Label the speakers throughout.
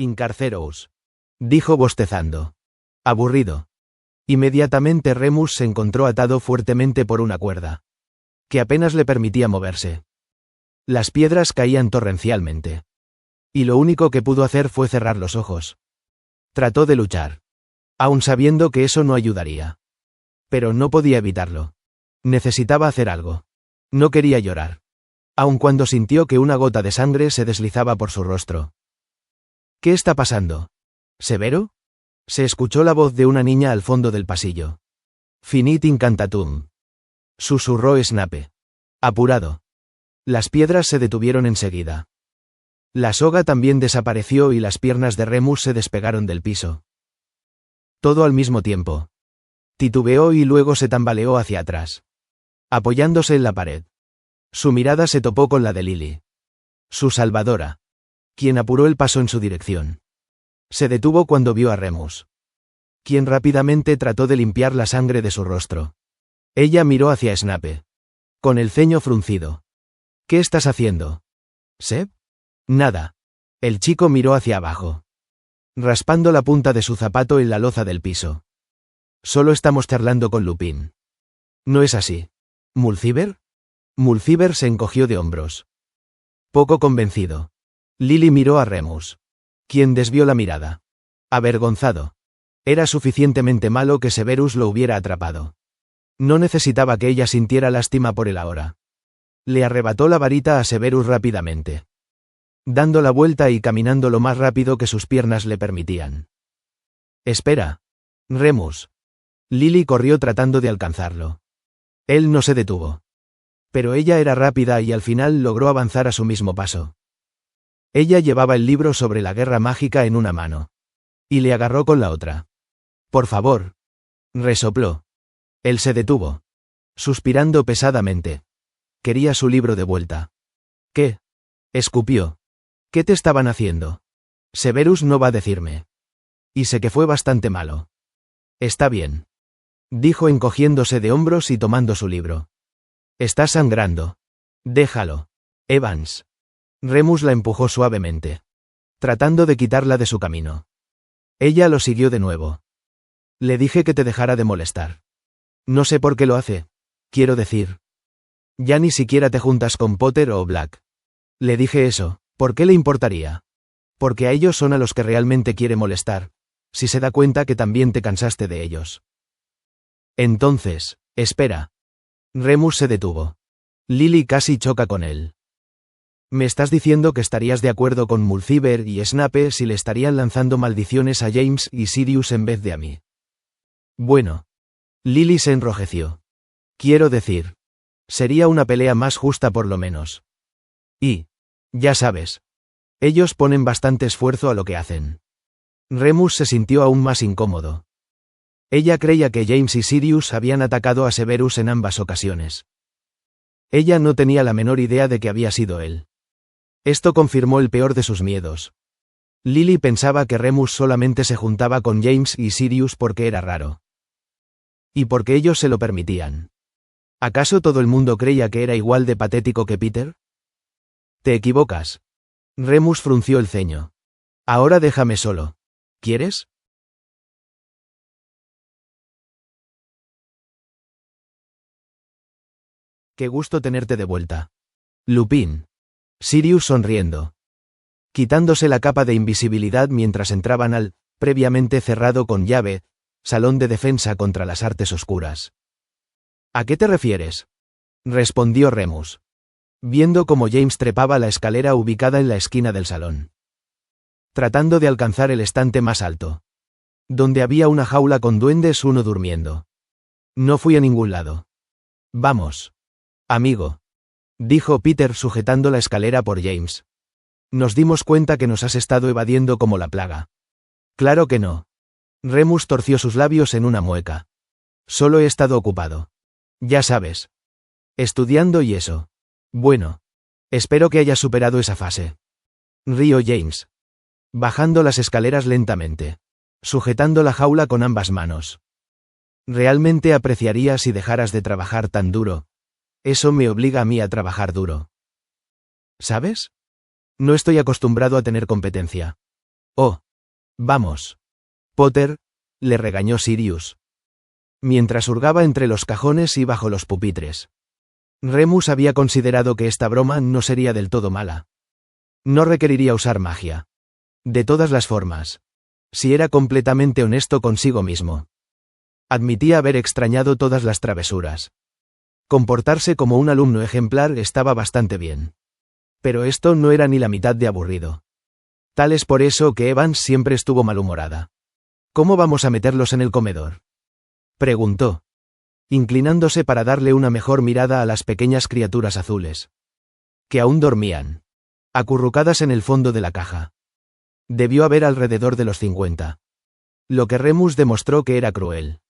Speaker 1: Incarceros, dijo bostezando. Aburrido. Inmediatamente Remus se encontró atado fuertemente por una cuerda, que apenas le permitía moverse. Las piedras caían torrencialmente. Y lo único que pudo hacer fue cerrar los ojos. Trató de luchar, aun sabiendo que eso no ayudaría. Pero no podía evitarlo. Necesitaba hacer algo. No quería llorar, aun cuando sintió que una gota de sangre se deslizaba por su rostro. ¿Qué está pasando? ¿Severo? Se escuchó la voz de una niña al fondo del pasillo. Finit incantatum, susurró Snape. Apurado. Las piedras se detuvieron enseguida. La soga también desapareció y las piernas de Remus se despegaron del piso. Todo al mismo tiempo. Titubeó y luego se tambaleó hacia atrás, apoyándose en la pared. Su mirada se topó con la de Lily, su salvadora, quien apuró el paso en su dirección. Se detuvo cuando vio a Remus, quien rápidamente trató de limpiar la sangre de su rostro. Ella miró hacia Snape, con el ceño fruncido. ¿Qué estás haciendo? ¿Seb? Nada. El chico miró hacia abajo, raspando la punta de su zapato en la loza del piso. Solo estamos charlando con Lupin. ¿No es así? ¿Mulciber? Mulciber se encogió de hombros, poco convencido. Lily miró a Remus, quien desvió la mirada, avergonzado. Era suficientemente malo que Severus lo hubiera atrapado. No necesitaba que ella sintiera lástima por él ahora. Le arrebató la varita a Severus rápidamente, dando la vuelta y caminando lo más rápido que sus piernas le permitían. Espera, Remus. Lily corrió tratando de alcanzarlo. Él no se detuvo. Pero ella era rápida y al final logró avanzar a su mismo paso. Ella llevaba el libro sobre la guerra mágica en una mano, y le agarró con la otra. Por favor, resopló. Él se detuvo, suspirando pesadamente. Quería su libro de vuelta. ¿Qué? Escupió. ¿Qué te estaban haciendo? Severus no va a decirme. Y sé que fue bastante malo. Está bien, dijo encogiéndose de hombros y tomando su libro. Está sangrando. Déjalo, Evans. Remus la empujó suavemente, tratando de quitarla de su camino. Ella lo siguió de nuevo. Le dije que te dejara de molestar. No sé por qué lo hace, quiero decir. Ya ni siquiera te juntas con Potter o Black. Le dije eso, ¿por qué le importaría? Porque a ellos son a los que realmente quiere molestar, si se da cuenta que también te cansaste de ellos. Entonces, espera. Remus se detuvo. Lily casi choca con él. ¿Me estás diciendo que estarías de acuerdo con Mulciber y Snape si le estarían lanzando maldiciones a James y Sirius en vez de a mí? Bueno. Lily se enrojeció. Quiero decir, sería una pelea más justa por lo menos. Y, ya sabes, ellos ponen bastante esfuerzo a lo que hacen. Remus se sintió aún más incómodo. Ella creía que James y Sirius habían atacado a Severus en ambas ocasiones. Ella no tenía la menor idea de que había sido él. Esto confirmó el peor de sus miedos. Lily pensaba que Remus solamente se juntaba con James y Sirius porque era raro. Y porque ellos se lo permitían. ¿Acaso todo el mundo creía que era igual de patético que Peter? Te equivocas. Remus frunció el ceño. Ahora déjame solo. ¿Quieres? Qué gusto tenerte de vuelta. Lupin. Sirius sonriendo, quitándose la capa de invisibilidad mientras entraban al, previamente cerrado con llave, salón de defensa contra las artes oscuras. ¿A qué te refieres? Respondió Remus, viendo cómo James trepaba la escalera ubicada en la esquina del salón, tratando de alcanzar el estante más alto, donde había una jaula con duendes, uno durmiendo. No fui a ningún lado. Vamos, amigo, dijo Peter sujetando la escalera por James. Nos dimos cuenta que nos has estado evadiendo como la plaga. Claro que no. Remus torció sus labios en una mueca. Solo he estado ocupado. Ya sabes. Estudiando y eso. Bueno. Espero que hayas superado esa fase. Rió James, bajando las escaleras lentamente, sujetando la jaula con ambas manos. Realmente apreciaría si dejaras de trabajar tan duro. Eso me obliga a mí a trabajar duro. ¿Sabes? No estoy acostumbrado a tener competencia. Oh. Vamos. Potter, le regañó Sirius, mientras hurgaba entre los cajones y bajo los pupitres. Remus había considerado que esta broma no sería del todo mala. No requeriría usar magia. De todas las formas, si era completamente honesto consigo mismo, admitía haber extrañado todas las travesuras. Comportarse como un alumno ejemplar estaba bastante bien. Pero esto no era ni la mitad de aburrido. Tal es por eso que Evans siempre estuvo malhumorada. ¿Cómo vamos a meterlos en el comedor?, preguntó, inclinándose para darle una mejor mirada a las pequeñas criaturas azules, que aún dormían, acurrucadas en el fondo de la caja. Debió haber alrededor de los 50. Lo que Remus demostró que era cruel.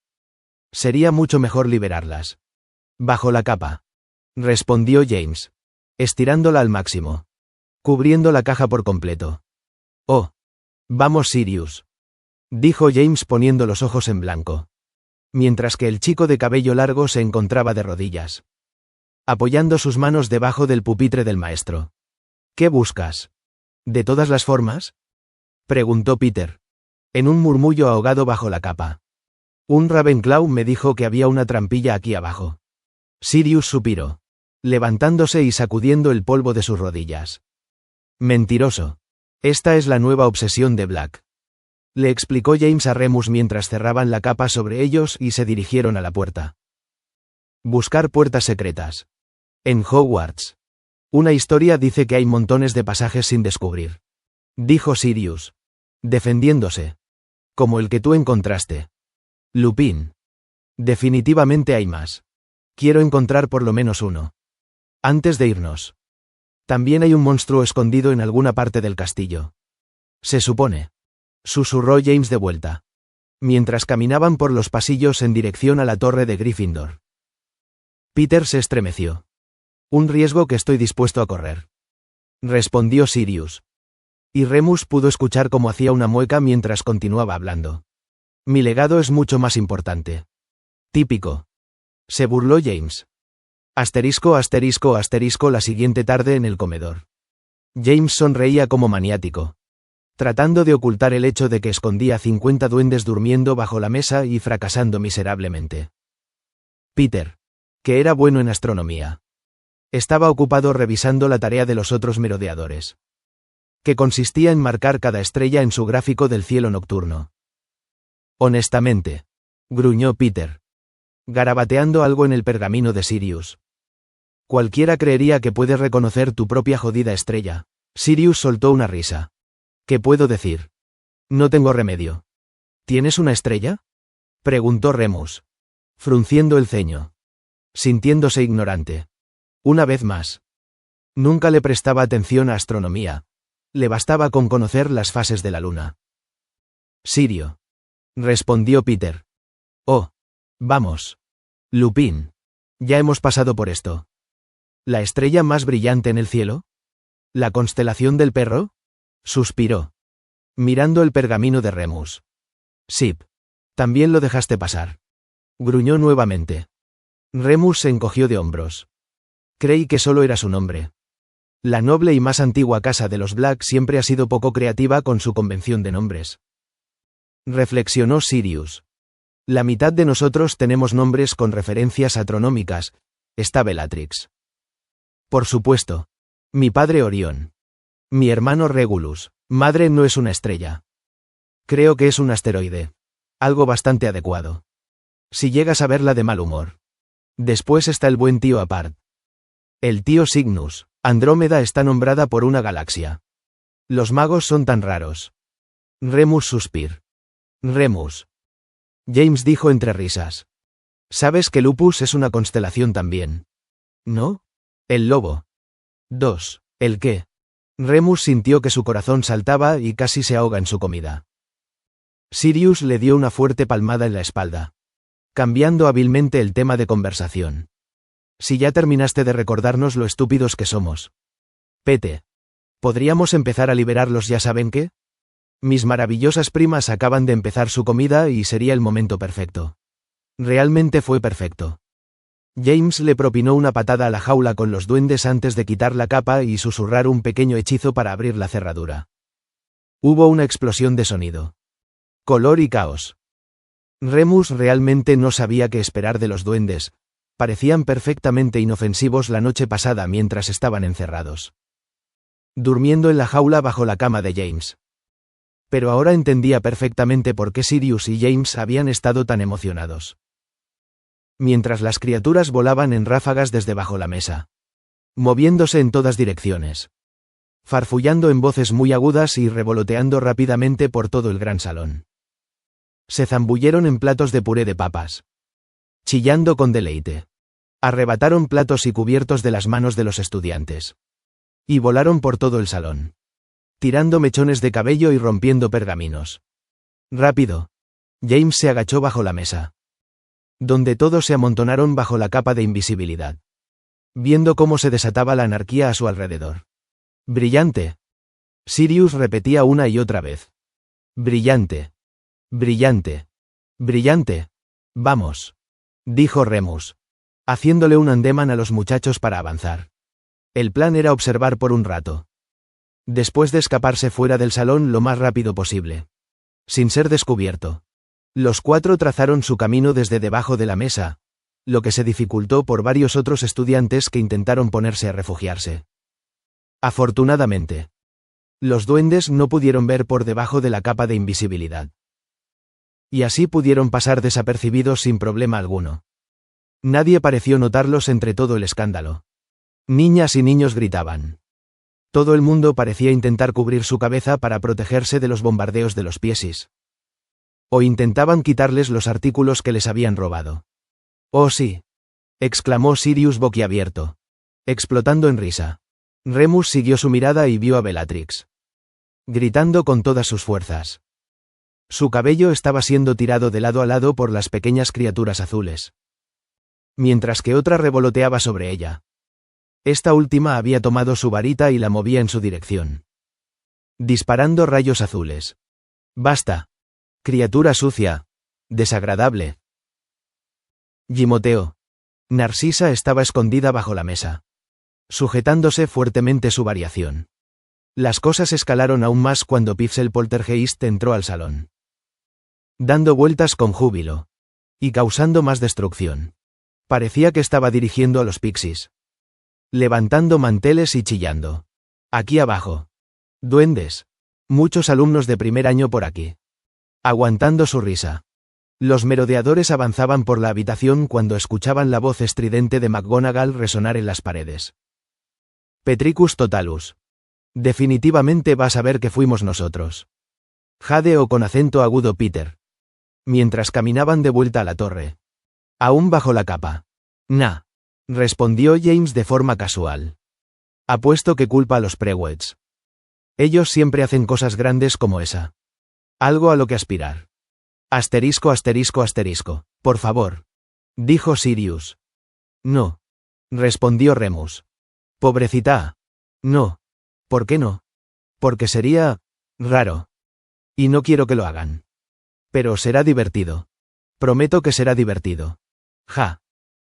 Speaker 1: Sería mucho mejor liberarlas. Bajo la capa, respondió James, estirándola al máximo, cubriendo la caja por completo. Oh. Vamos, Sirius, dijo James poniendo los ojos en blanco, mientras que el chico de cabello largo se encontraba de rodillas, apoyando sus manos debajo del pupitre del maestro. ¿Qué buscas? ¿De todas las formas?, preguntó Peter, en un murmullo ahogado bajo la capa. Un Ravenclaw me dijo que había una trampilla aquí abajo. Sirius suspiró, levantándose y sacudiendo el polvo de sus rodillas. Mentiroso. Esta es la nueva obsesión de Black, le explicó James a Remus mientras cerraban la capa sobre ellos y se dirigieron a la puerta. Buscar puertas secretas. En Hogwarts. Una historia dice que hay montones de pasajes sin descubrir, dijo Sirius, defendiéndose. Como el que tú encontraste. Lupin. Definitivamente hay más. Quiero encontrar por lo menos uno. Antes de irnos. También hay un monstruo escondido en alguna parte del castillo. Se supone, susurró James de vuelta, mientras caminaban por los pasillos en dirección a la torre de Gryffindor. Peter se estremeció. Un riesgo que estoy dispuesto a correr, respondió Sirius. Y Remus pudo escuchar cómo hacía una mueca mientras continuaba hablando. Mi legado es mucho más importante. Típico. Se burló James. Asterisco, asterisco, asterisco la siguiente tarde en el comedor. James sonreía como maniático, tratando de ocultar el hecho de que escondía 50 duendes durmiendo bajo la mesa y fracasando miserablemente. Peter, que era bueno en astronomía, estaba ocupado revisando la tarea de los otros merodeadores, que consistía en marcar cada estrella en su gráfico del cielo nocturno. Honestamente, gruñó Peter, garabateando algo en el pergamino de Sirius. Cualquiera creería que puedes reconocer tu propia jodida estrella. Sirius soltó una risa. ¿Qué puedo decir? No tengo remedio. ¿Tienes una estrella?, preguntó Remus, frunciendo el ceño, sintiéndose ignorante. Una vez más. Nunca le prestaba atención a astronomía. Le bastaba con conocer las fases de la luna. Sirio, respondió Peter. Oh. Vamos. Lupin. Ya hemos pasado por esto. ¿La estrella más brillante en el cielo? ¿La constelación del perro?, suspiró, mirando el pergamino de Remus. Sip. También lo dejaste pasar. Gruñó nuevamente. Remus se encogió de hombros. Creí que solo era su nombre. La noble y más antigua casa de los Black siempre ha sido poco creativa con su convención de nombres. Reflexionó Sirius. La mitad de nosotros tenemos nombres con referencias astronómicas. Está Bellatrix. Por supuesto. Mi padre Orión. Mi hermano Regulus. Madre no es una estrella. Creo que es un asteroide. Algo bastante adecuado. Si llegas a verla de mal humor. Después está el buen tío Apart. El tío Cygnus. Andrómeda está nombrada por una galaxia. Los magos son tan raros. Remus suspir. Remus. James dijo entre risas. ¿Sabes que Lupus es una constelación también? ¿No? El lobo. 2. ¿El qué? Remus sintió que su corazón saltaba y casi se ahoga en su comida. Sirius le dio una fuerte palmada en la espalda, cambiando hábilmente el tema de conversación. Si ya terminaste de recordarnos lo estúpidos que somos. Pete. ¿Podríamos empezar a liberarlos ya saben qué? Mis maravillosas primas acaban de empezar su comida y sería el momento perfecto. Realmente fue perfecto. James le propinó una patada a la jaula con los duendes antes de quitar la capa y susurrar un pequeño hechizo para abrir la cerradura. Hubo una explosión de sonido. Color y caos. Remus realmente no sabía qué esperar de los duendes. Parecían perfectamente inofensivos la noche pasada mientras estaban encerrados, durmiendo en la jaula bajo la cama de James. Pero ahora entendía perfectamente por qué Sirius y James habían estado tan emocionados. Mientras las criaturas volaban en ráfagas desde bajo la mesa, moviéndose en todas direcciones, farfullando en voces muy agudas y revoloteando rápidamente por todo el gran salón. Se zambulleron en platos de puré de papas, chillando con deleite. Arrebataron platos y cubiertos de las manos de los estudiantes. Y volaron por todo el salón, tirando mechones de cabello y rompiendo pergaminos. Rápido. James se agachó bajo la mesa, donde todos se amontonaron bajo la capa de invisibilidad, viendo cómo se desataba la anarquía a su alrededor. Brillante. Sirius repetía una y otra vez. Brillante. Brillante. Brillante. Vamos, dijo Remus, haciéndole un ademán a los muchachos para avanzar. El plan era observar por un rato, después de escaparse fuera del salón lo más rápido posible, sin ser descubierto. Los cuatro trazaron su camino desde debajo de la mesa, lo que se dificultó por varios otros estudiantes que intentaron ponerse a refugiarse. Afortunadamente, los duendes no pudieron ver por debajo de la capa de invisibilidad, y así pudieron pasar desapercibidos sin problema alguno. Nadie pareció notarlos entre todo el escándalo. Niñas y niños gritaban. Todo el mundo parecía intentar cubrir su cabeza para protegerse de los bombardeos de los Pixies. O intentaban quitarles los artículos que les habían robado. «Oh sí», exclamó Sirius boquiabierto, explotando en risa. Remus siguió su mirada y vio a Bellatrix, gritando con todas sus fuerzas. Su cabello estaba siendo tirado de lado a lado por las pequeñas criaturas azules, mientras que otra revoloteaba sobre ella. Esta última había tomado su varita y la movía en su dirección, disparando rayos azules. «Basta, criatura sucia, desagradable», gimoteó. Narcisa estaba escondida bajo la mesa, sujetándose fuertemente su variación. Las cosas escalaron aún más cuando Pixel Poltergeist entró al salón, dando vueltas con júbilo, y causando más destrucción. Parecía que estaba dirigiendo a los Pixies, levantando manteles y chillando. «Aquí abajo. Duendes. Muchos alumnos de primer año por aquí». Aguantando su risa. Los merodeadores avanzaban por la habitación cuando escuchaban la voz estridente de McGonagall resonar en las paredes. «Petricus totalus. Definitivamente vas a ver que fuimos nosotros», jadeó con acento agudo Peter, mientras caminaban de vuelta a la torre. «Aún bajo la capa». «Nah», respondió James de forma casual. «Apuesto que culpa a los Prewets. Ellos siempre hacen cosas grandes como esa. Algo a lo que aspirar». Asterisco asterisco asterisco. «Por favor», dijo Sirius. «No», respondió Remus. «Pobrecita. No». «¿Por qué no?» «Porque sería raro. Y no quiero que lo hagan. Pero será divertido. Prometo que será divertido». Ja.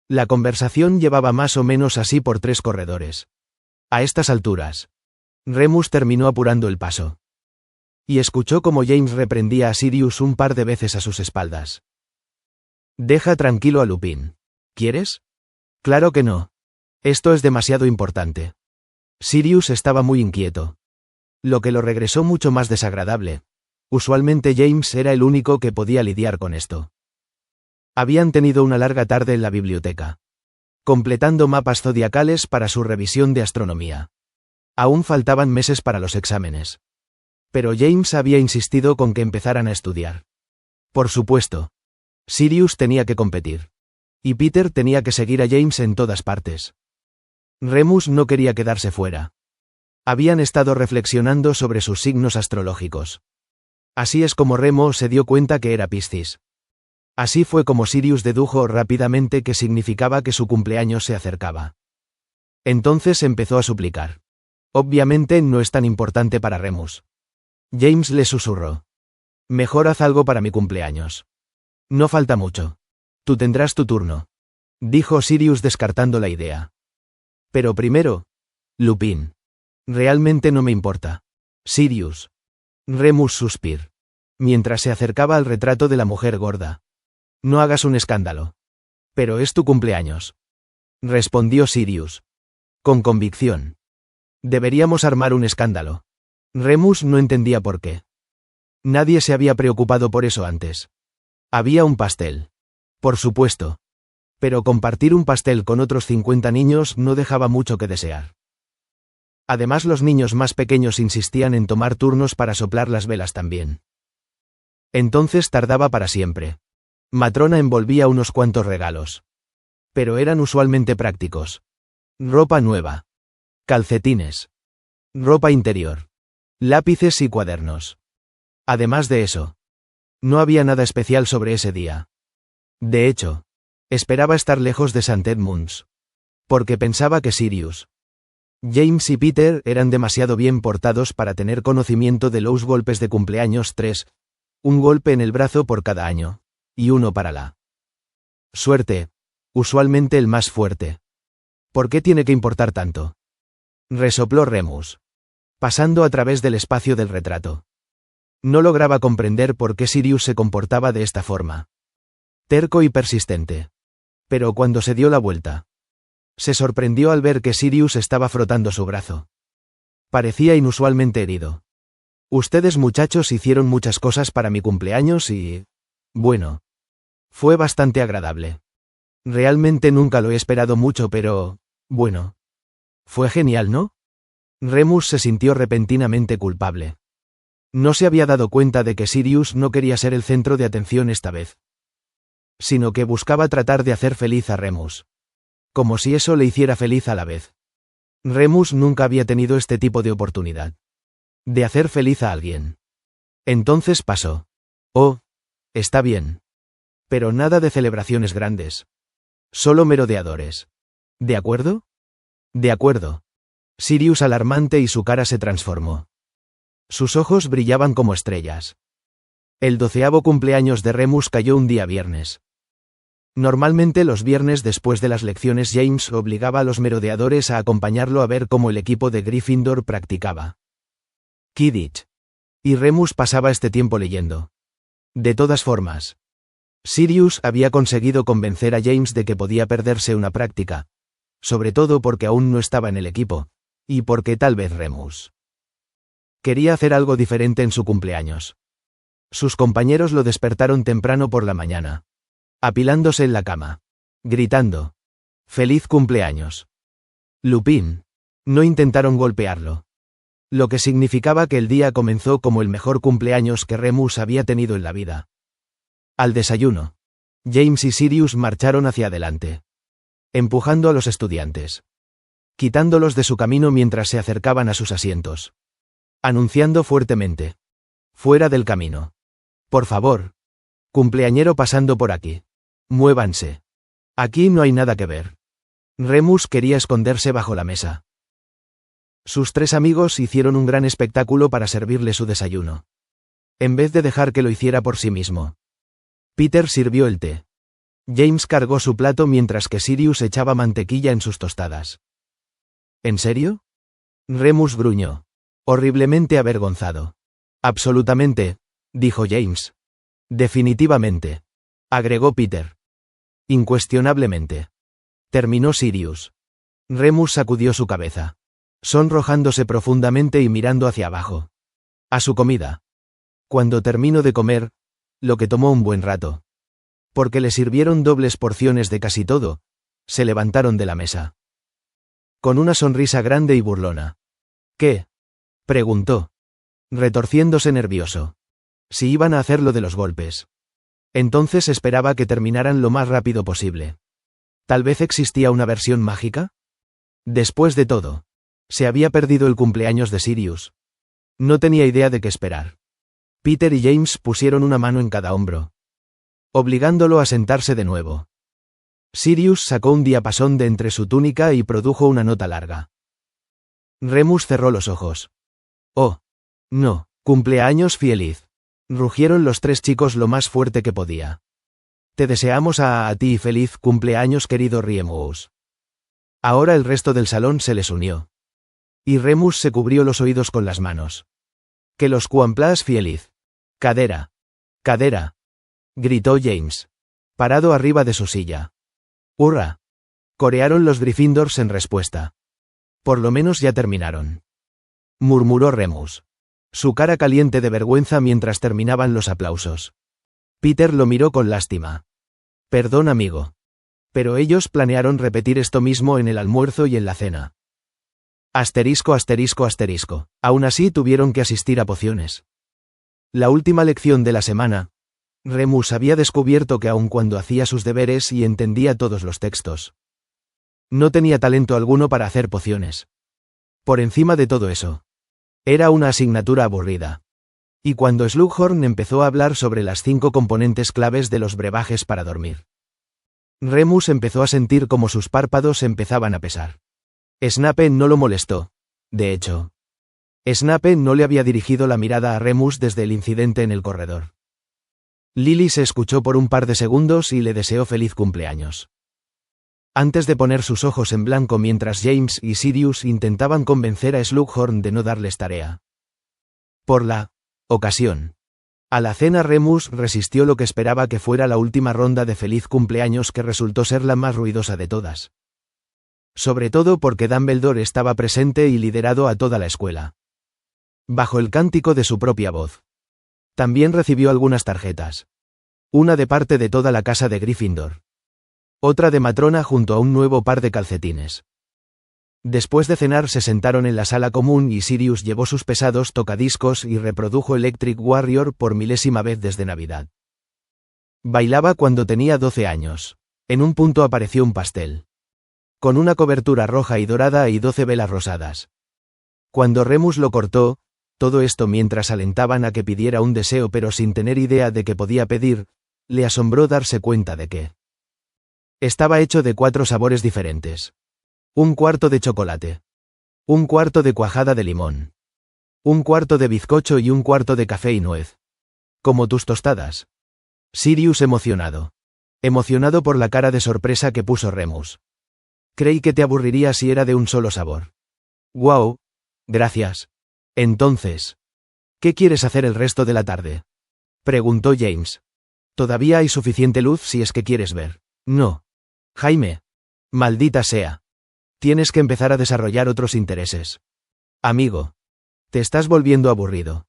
Speaker 1: La conversación llevaba más o menos así por 3 corredores. A estas alturas, Remus terminó apurando el paso, y escuchó como James reprendía a Sirius un par de veces a sus espaldas. «Deja tranquilo a Lupin. ¿Quieres?» «Claro que no. Esto es demasiado importante». Sirius estaba muy inquieto, lo que lo regresó mucho más desagradable. Usualmente James era el único que podía lidiar con esto. Habían tenido una larga tarde en la biblioteca, completando mapas zodiacales para su revisión de astronomía. Aún faltaban meses para los exámenes, pero James había insistido con que empezaran a estudiar. Por supuesto, Sirius tenía que competir, y Peter tenía que seguir a James en todas partes. Remus no quería quedarse fuera. Habían estado reflexionando sobre sus signos astrológicos. Así es como Remus se dio cuenta que era Piscis. Así fue como Sirius dedujo rápidamente que significaba que su cumpleaños se acercaba. Entonces empezó a suplicar. «Obviamente no es tan importante para Remus». James le susurró. «Mejor haz algo para mi cumpleaños. No falta mucho. Tú tendrás tu turno», dijo Sirius descartando la idea. «Pero primero, Lupin. Realmente no me importa. Sirius». Remus suspiró, mientras se acercaba al retrato de la mujer gorda. No hagas un escándalo. Pero es tu cumpleaños. Respondió Sirius. Con convicción. Deberíamos armar un escándalo. Remus no entendía por qué. Nadie se había preocupado por eso antes. Había un pastel. Por supuesto. Pero compartir un pastel con otros 50 niños no dejaba mucho que desear. Además, los niños más pequeños insistían en tomar turnos para soplar las velas también. Entonces tardaba para siempre. Matrona envolvía unos cuantos regalos. Pero eran usualmente prácticos. Ropa nueva. Calcetines. Ropa interior. Lápices y cuadernos. Además de eso, no había nada especial sobre ese día. De hecho, esperaba estar lejos de St. Edmunds. Porque pensaba que Sirius, James y Peter eran demasiado bien portados para tener conocimiento de los golpes de cumpleaños 3, un golpe en el brazo por cada año, y uno para la suerte, usualmente el más fuerte. ¿Por qué tiene que importar tanto? Resopló Remus, pasando a través del espacio del retrato. No lograba comprender por qué Sirius se comportaba de esta forma. Terco y persistente. Pero cuando se dio la vuelta, se sorprendió al ver que Sirius estaba frotando su brazo. Parecía inusualmente herido. Ustedes muchachos hicieron muchas cosas para mi cumpleaños y... bueno. Fue bastante agradable. Realmente nunca lo he esperado mucho, pero... bueno. Fue genial, ¿no? Remus se sintió repentinamente culpable. No se había dado cuenta de que Sirius no quería ser el centro de atención esta vez, sino que buscaba tratar de hacer feliz a Remus. Como si eso le hiciera feliz a la vez. Remus nunca había tenido este tipo de oportunidad. De hacer feliz a alguien. Entonces pasó. Oh, está bien. Pero nada de celebraciones grandes. Solo merodeadores. ¿De acuerdo? De acuerdo. Sirius alarmante y su cara se transformó. Sus ojos brillaban como estrellas. El 12º cumpleaños de Remus cayó un día viernes. Normalmente los viernes después de las lecciones James obligaba a los merodeadores a acompañarlo a ver cómo el equipo de Gryffindor practicaba Quidditch. Y Remus pasaba este tiempo leyendo. De todas formas, Sirius había conseguido convencer a James de que podía perderse una práctica, sobre todo porque aún no estaba en el equipo, y porque tal vez Remus quería hacer algo diferente en su cumpleaños. Sus compañeros lo despertaron temprano por la mañana, apilándose en la cama, gritando: ¡Feliz cumpleaños, Lupin! No intentaron golpearlo. Lo que significaba que el día comenzó como el mejor cumpleaños que Remus había tenido en la vida. Al desayuno, James y Sirius marcharon hacia adelante, empujando a los estudiantes, quitándolos de su camino mientras se acercaban a sus asientos, anunciando fuertemente: ¡fuera del camino! Por favor, cumpleañero pasando por aquí. Muévanse. Aquí no hay nada que ver. Remus quería esconderse bajo la mesa. Sus 3 amigos hicieron un gran espectáculo para servirle su desayuno, en vez de dejar que lo hiciera por sí mismo. Peter sirvió el té. James cargó su plato mientras que Sirius echaba mantequilla en sus tostadas. ¿En serio? Remus gruñó, horriblemente avergonzado. Absolutamente, dijo James. Definitivamente, agregó Peter. Incuestionablemente, terminó Sirius. Remus sacudió su cabeza, sonrojándose profundamente y mirando hacia abajo. A su comida. Cuando terminó de comer, lo que tomó un buen rato, porque le sirvieron dobles porciones de casi todo, se levantaron de la mesa. Con una sonrisa grande y burlona. ¿Qué? Preguntó, retorciéndose nervioso. Si iban a hacer lo de los golpes. Entonces esperaba que terminaran lo más rápido posible. ¿Tal vez existía una versión mágica? Después de todo, se había perdido el cumpleaños de Sirius. No tenía idea de qué esperar. Peter y James pusieron una mano en cada hombro, obligándolo a sentarse de nuevo. Sirius sacó un diapasón de entre su túnica y produjo una nota larga. Remus cerró los ojos. Oh, no, cumpleaños feliz. Rugieron los 3 chicos lo más fuerte que podía. Te deseamos a ti feliz cumpleaños, querido Remus. Ahora el resto del salón se les unió. Y Remus se cubrió los oídos con las manos. Que los Cuamplas fieliz. Cadera. Cadera. Gritó James. Parado arriba de su silla. ¡Hurra! Corearon los Gryffindors en respuesta. Por lo menos ya terminaron. Murmuró Remus. Su cara caliente de vergüenza mientras terminaban los aplausos. Peter lo miró con lástima. Perdón, amigo. Pero ellos planearon repetir esto mismo en el almuerzo y en la cena. Asterisco, asterisco, asterisco. Aún así tuvieron que asistir a pociones. La última lección de la semana. Remus había descubierto que aun cuando hacía sus deberes y entendía todos los textos, no tenía talento alguno para hacer pociones. Por encima de todo eso, era una asignatura aburrida. Y cuando Slughorn empezó a hablar sobre las 5 componentes claves de los brebajes para dormir, Remus empezó a sentir como sus párpados empezaban a pesar. Snape no lo molestó. De hecho, Snape no le había dirigido la mirada a Remus desde el incidente en el corredor. Lily se escuchó por un par de segundos y le deseó feliz cumpleaños. Antes de poner sus ojos en blanco mientras James y Sirius intentaban convencer a Slughorn de no darles tarea. Por la ocasión. A la cena Remus resistió lo que esperaba que fuera la última ronda de feliz cumpleaños que resultó ser la más ruidosa de todas. Sobre todo porque Dumbledore estaba presente y liderado a toda la escuela. Bajo el cántico de su propia voz. También recibió algunas tarjetas. Una de parte de toda la casa de Gryffindor. Otra de Matrona junto a un nuevo par de calcetines. Después de cenar se sentaron en la sala común y Sirius llevó sus pesados tocadiscos y reprodujo Electric Warrior por milésima vez desde Navidad. Bailaba cuando tenía 12 años. En un punto apareció un pastel. Con una cobertura roja y dorada y 12 velas rosadas. Cuando Remus lo cortó, todo esto mientras alentaban a que pidiera un deseo pero sin tener idea de qué podía pedir, le asombró darse cuenta de que estaba hecho de 4 sabores diferentes. Un cuarto de chocolate. Un cuarto de cuajada de limón. Un cuarto de bizcocho y un cuarto de café y nuez. Como tus tostadas. Sirius emocionado. Emocionado por la cara de sorpresa que puso Remus. Creí que te aburriría si era de un solo sabor. Guau. Gracias. Entonces, ¿qué quieres hacer el resto de la tarde? Preguntó James. Todavía hay suficiente luz si es que quieres ver. No. Jaime. Maldita sea. Tienes que empezar a desarrollar otros intereses. Amigo. Te estás volviendo aburrido.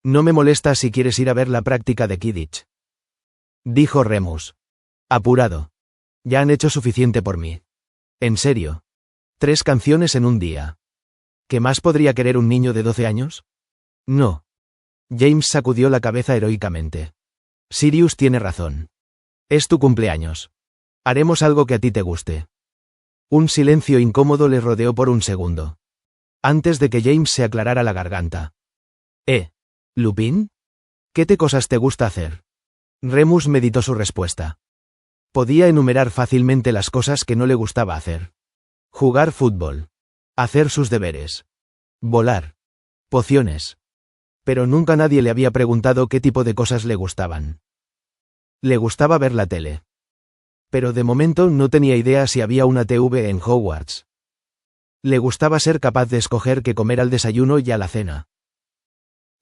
Speaker 1: No me molesta si quieres ir a ver la práctica de Quidditch. Dijo Remus. Apurado. Ya han hecho suficiente por mí. En serio. 3 canciones en un día. ¿Qué más podría querer un niño de 12 años? No. James sacudió la cabeza heroicamente. Sirius tiene razón. Es tu cumpleaños. Haremos algo que a ti te guste. Un silencio incómodo le rodeó por un segundo. Antes de que James se aclarara la garganta. ¿Lupin? ¿Qué cosas te gusta hacer? Remus meditó su respuesta. Podía enumerar fácilmente las cosas que no le gustaba hacer. Jugar fútbol. Hacer sus deberes. Volar. Pociones. Pero nunca nadie le había preguntado qué tipo de cosas le gustaban. Le gustaba ver la tele. Pero de momento no tenía idea si había una TV en Hogwarts. Le gustaba ser capaz de escoger qué comer al desayuno y a la cena.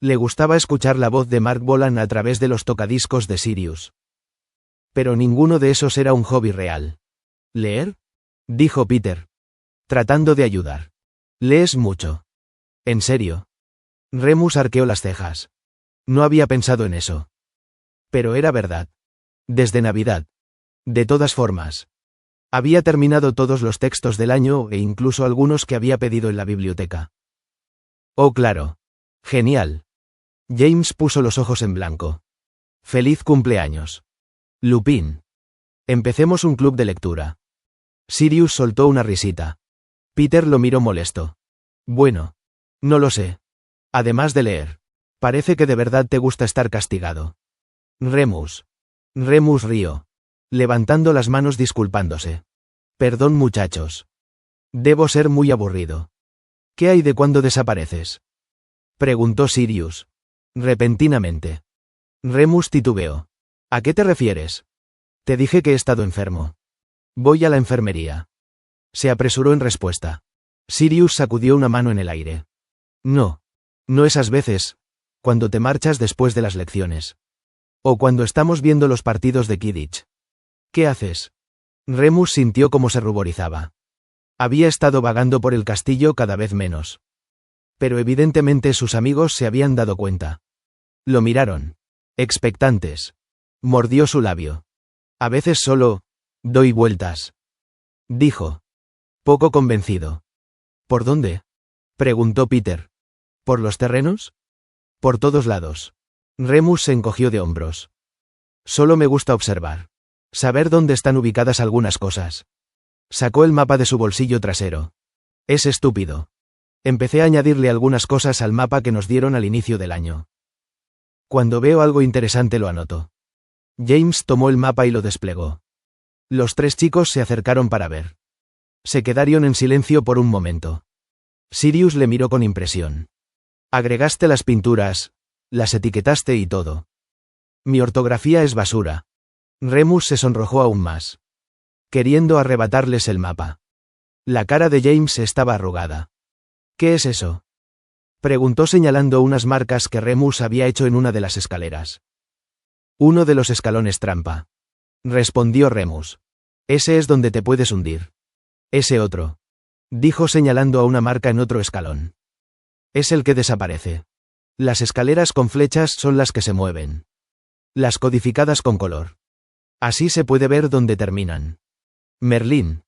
Speaker 1: Le gustaba escuchar la voz de Mark Bolan a través de los tocadiscos de Sirius. Pero ninguno de esos era un hobby real. ¿Leer? Dijo Peter. Tratando de ayudar. ¿Lees mucho? ¿En serio? Remus arqueó las cejas. No había pensado en eso. Pero era verdad. Desde Navidad. De todas formas. Había terminado todos los textos del año e incluso algunos que había pedido en la biblioteca. Oh, claro. Genial. James puso los ojos en blanco. Feliz cumpleaños. Lupin. Empecemos un club de lectura. Sirius soltó una risita. Peter lo miró molesto. Bueno. No lo sé. Además de leer. Parece que de verdad te gusta estar castigado. Remus. Remus rió. Levantando las manos disculpándose. Perdón muchachos. Debo ser muy aburrido. ¿Qué hay de cuando desapareces? Preguntó Sirius. Repentinamente. Remus titubeó. ¿A qué te refieres? Te dije que he estado enfermo. Voy a la enfermería. Se apresuró en respuesta. Sirius sacudió una mano en el aire. No. No esas veces. cuando te marchas después de las lecciones. O cuando estamos viendo los partidos de Quidditch. ¿Qué haces? Remus sintió cómo se ruborizaba. Había estado vagando por el castillo cada vez menos. Pero evidentemente sus amigos se habían dado cuenta. Lo miraron. Expectantes. Mordió su labio. A veces solo doy vueltas. Dijo. Poco convencido. ¿Por dónde? Preguntó Peter. ¿Por los terrenos? Por todos lados. Remus se encogió de hombros. Solo me gusta observar. Saber dónde están ubicadas algunas cosas. Sacó el mapa de su bolsillo trasero. Es estúpido. Empecé a añadirle algunas cosas al mapa que nos dieron al inicio del año. Cuando veo algo interesante lo anoto. James tomó el mapa y lo desplegó. Los tres chicos se acercaron para ver. Se quedaron en silencio por un momento. Sirius le miró con impresión. Agregaste las pinturas, las etiquetaste y todo. Mi ortografía es basura. Remus se sonrojó aún más. Queriendo arrebatarles el mapa. La cara de James estaba arrugada. ¿Qué es eso? Preguntó señalando unas marcas que Remus había hecho en una de las escaleras. Uno de los escalones trampa. Respondió Remus. Ese es donde te puedes hundir. Ese otro. Dijo señalando a una marca en otro escalón. Es el que desaparece. Las escaleras con flechas son las que se mueven. Las codificadas con color. Así se puede ver dónde terminan. Merlín.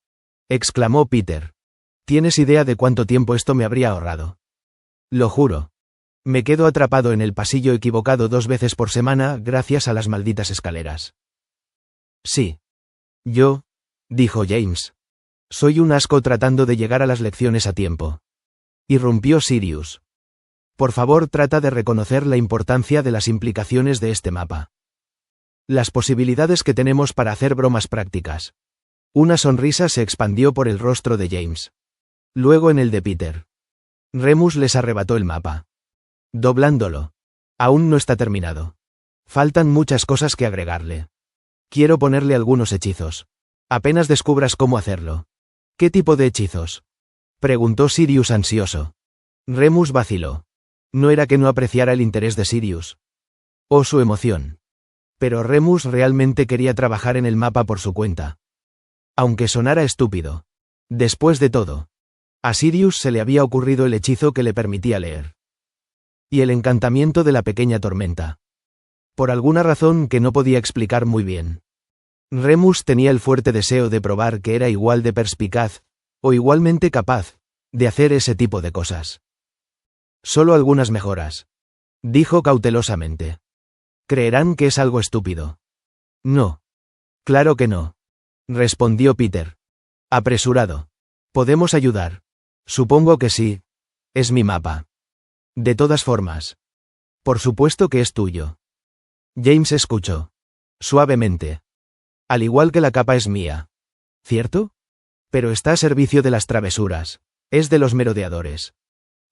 Speaker 1: Exclamó Peter. ¿Tienes idea de cuánto tiempo esto me habría ahorrado? Lo juro. Me quedo atrapado en el pasillo equivocado 2 veces por semana gracias a las malditas escaleras. Sí. Yo, dijo James. Soy un asco tratando de llegar a las lecciones a tiempo. Irrumpió Sirius. Por favor, trata de reconocer la importancia de las implicaciones de este mapa. Las posibilidades que tenemos para hacer bromas prácticas. Una sonrisa se expandió por el rostro de James. Luego en el de Peter. Remus les arrebató el mapa. Doblándolo. Aún no está terminado. Faltan muchas cosas que agregarle. Quiero ponerle algunos hechizos. Apenas descubras cómo hacerlo. ¿Qué tipo de hechizos? Preguntó Sirius ansioso. Remus vaciló. No era que no apreciara el interés de Sirius. O su emoción. Pero Remus realmente quería trabajar en el mapa por su cuenta. Aunque sonara estúpido. Después de todo. A Sirius se le había ocurrido el hechizo que le permitía leer. Y el encantamiento de la pequeña tormenta. Por alguna razón que no podía explicar muy bien. Remus tenía el fuerte deseo de probar que era igual de perspicaz, o igualmente capaz, de hacer ese tipo de cosas. Solo algunas mejoras. Dijo cautelosamente. Creerán que es algo estúpido. No. Claro que no. Respondió Peter. Apresurado. Podemos ayudar. Supongo que sí. Es mi mapa. De todas formas. Por supuesto que es tuyo. James escuchó. Suavemente. Al igual que la capa es mía. ¿Cierto? Pero está a servicio de las travesuras. Es de los merodeadores.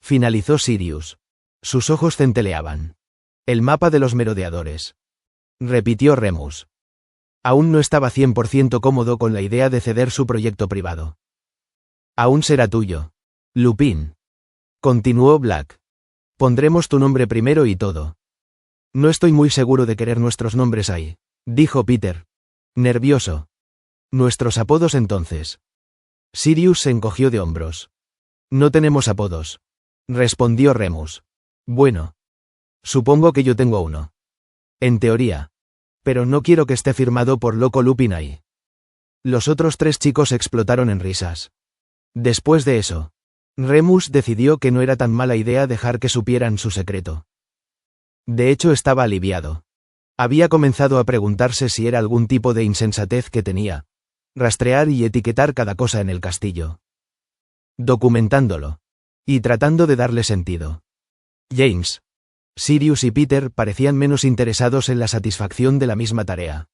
Speaker 1: Finalizó Sirius. Sus ojos centeleaban. El mapa de los merodeadores. Repitió Remus. Aún no estaba 100% cómodo con la idea de ceder su proyecto privado. Aún será tuyo. Lupin. Continuó Black. Pondremos tu nombre primero y todo. No estoy muy seguro de querer nuestros nombres ahí, dijo Peter. Nervioso. Nuestros apodos entonces. Sirius se encogió de hombros. No tenemos apodos. Respondió Remus. Bueno. Supongo que yo tengo uno. En teoría. Pero no quiero que esté firmado por Loco Lupin ahí. Los otros 3 chicos explotaron en risas. Después de eso, Remus decidió que no era tan mala idea dejar que supieran su secreto. De hecho estaba aliviado. Había comenzado a preguntarse si era algún tipo de insensatez que tenía. Rastrear y etiquetar cada cosa en el castillo. Documentándolo. Y tratando de darle sentido. James, Sirius y Peter parecían menos interesados en la satisfacción de la misma tarea.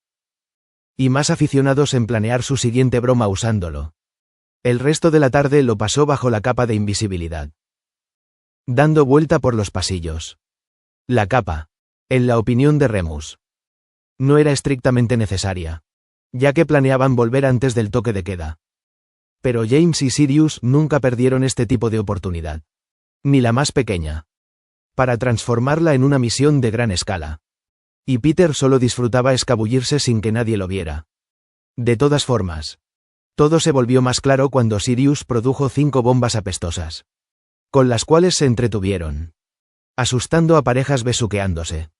Speaker 1: Y más aficionados en planear su siguiente broma usándolo. El resto de la tarde lo pasó bajo la capa de invisibilidad. Dando vuelta por los pasillos. La capa, en la opinión de Remus, no era estrictamente necesaria, ya que planeaban volver antes del toque de queda. Pero James y Sirius nunca perdieron este tipo de oportunidad. Ni la más pequeña. para transformarla en una misión de gran escala. Y Peter solo disfrutaba escabullirse sin que nadie lo viera. De todas formas, todo se volvió más claro cuando Sirius produjo 5 bombas apestosas, con las cuales se entretuvieron, asustando a parejas besuqueándose,